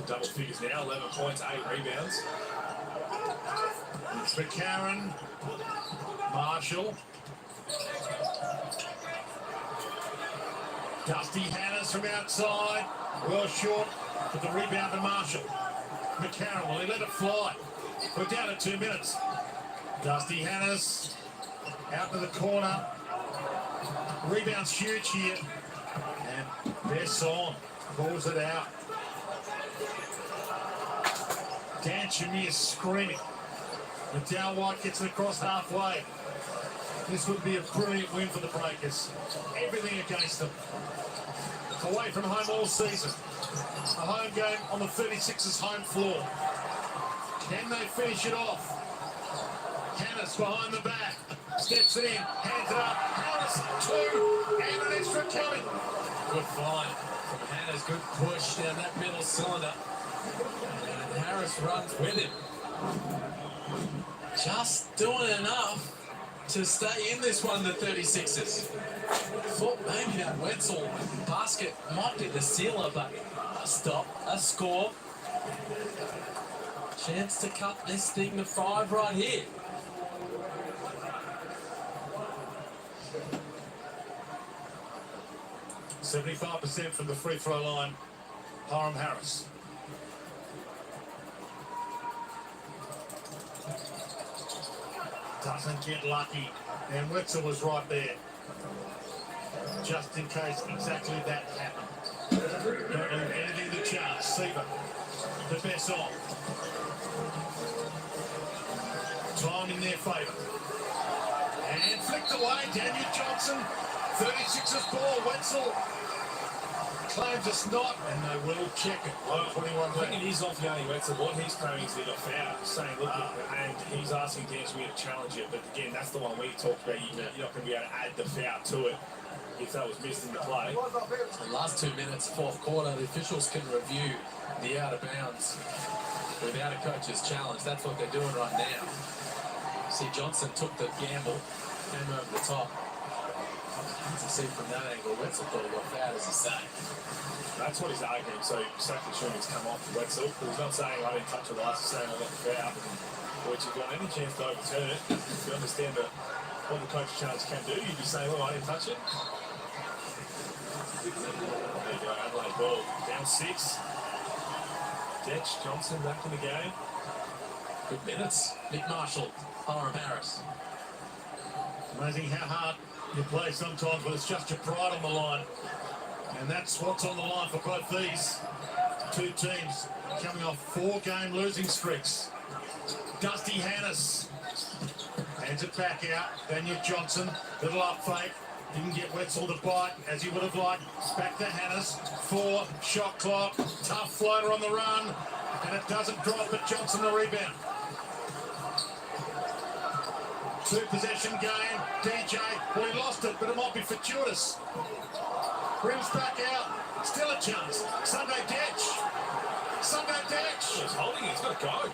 Double figures now, 11 points, 8 rebounds. It's McCarron. Marshall. Dusty Hannahs from outside. Well short, but the rebound to Marshall. McCarron, will he let it fly? We're down to 2 minutes. Dusty Hannahs out to the corner. Rebound's huge here. And Besson pulls it out. Dan Shamir screaming. Liddell White gets it across halfway. This would be a brilliant win for the Breakers. Everything against them. Away from home all season. A home game on the 36ers home floor. Can they finish it off? Hannes behind the back. Steps it in. Hands it up. Harris, 2. And an extra coming. Good find from Hannes. Good push down that middle cylinder. And Harris runs with him. Just doing enough to stay in this one, the 36ers. Thought maybe that Wetzel basket might be the sealer, but a stop, a score. Chance to cut this thing to 5 right here. %75% from the free throw line. Hiram Harris. Doesn't get lucky. And Wetzel was right there. Just in case exactly that happened. Don't leave anything to chance. Seaver. The best on. Time in their favour. And flicked away. Daniel Johnson. 36ers ball. Wetzel claims it's not, and they will check it. 1:21 I think it is off Yanni Wetzel. What he's claiming is he got foul, saying, look, and he's asking Dan Smith to challenge it. But again, that's the one we talked about. You're not going to be able to add the foul to it if that was missed in the play. The last 2 minutes, fourth quarter, the officials can review the out of bounds without a coach's challenge. That's what they're doing right now. See, Johnson took the gamble, came over the top. To see from that angle, Wetzel thought he got fouled, as he say. That's what he's arguing. So Safety Schuman's come off the Wetzel. He's not saying I didn't touch it last, he's saying I got the foul. But if you've got any chance to overturn it, if you understand what the coach's challenge can do, you'd be saying, well, I didn't touch it. There you go, Adelaide ball. Down 6. Detch, Johnson back in the game. Good minutes. Nick Marshall, Hiram Harris. Amazing how hard you play sometimes when it's just your pride on the line. And that's what's on the line for both these two teams coming off 4-game losing streaks. Dusty Hannes hands it back out. Daniel Johnson, little up fake. Didn't get Wetzel to bite as he would have liked. Back to Hannes. 4, shot clock. Tough floater on the run. And it doesn't drop, but Johnson the rebound. 2-possession game. DJ, well, he lost it, but it might be fortuitous. Rims back out. Still a chance. Sunday Detch. Sunday Detch. He's holding it. He's got to go.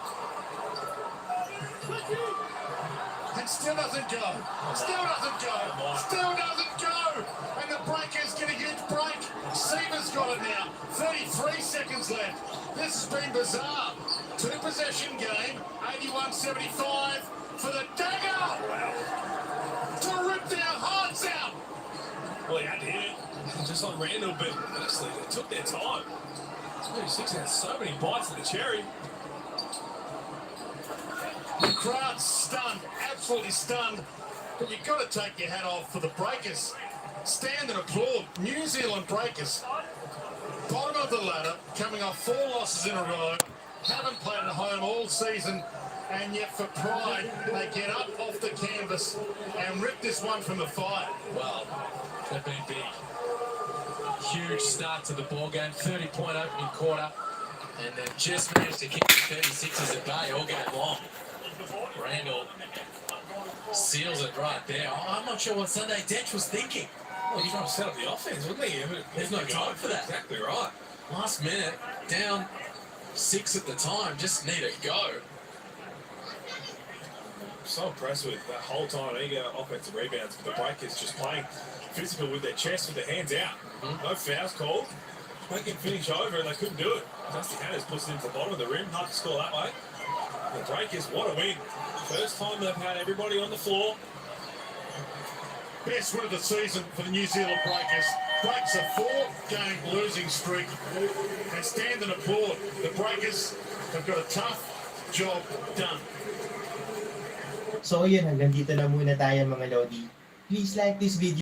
And still doesn't go. Still doesn't go. Still doesn't go. And the breakers get a huge break. Seaver's got it now. 33 seconds left. This has been bizarre. 2-possession game. 81-75 for the dagger. Wow. To rip their hearts out. Well, he had to hit it. Just like Randall, but honestly, they took their time. 36 had so many bites of the cherry. The crowd's stunned, absolutely stunned. But you've got to take your hat off for the breakers. Stand and applaud. New Zealand breakers. Bottom of the ladder, coming off 4 losses in a row. Haven't played at home all season. And yet for pride, they get up off the canvas and rip this one from the fire. Well, they've been big. Huge start to the ball game. 30-point opening quarter. And they've just managed to keep the 36ers at bay all game long. Randall seals it right there. I'm not sure what Sunday Detch was thinking. Well, he's trying to set up the offense, wasn't he? There's no time for that. Exactly right. Last minute, down 6 at the time, just need to go. So impressed with that whole time. He got offensive rebounds, but the breakers just playing physical with their chest, with their hands out. No fouls called. They can finish over, and they couldn't do it. Dusty Hannes puts it into the bottom of the rim. Hard to score that way. The breakers, what a win. First time they've had everybody on the floor. Best win of the season for the New Zealand breakers. Breaks a 4-game losing streak. And stand and applaud. The breakers have got a tough job done. So yun, hanggang dito na muna tayo mga Lodi. Please like this video.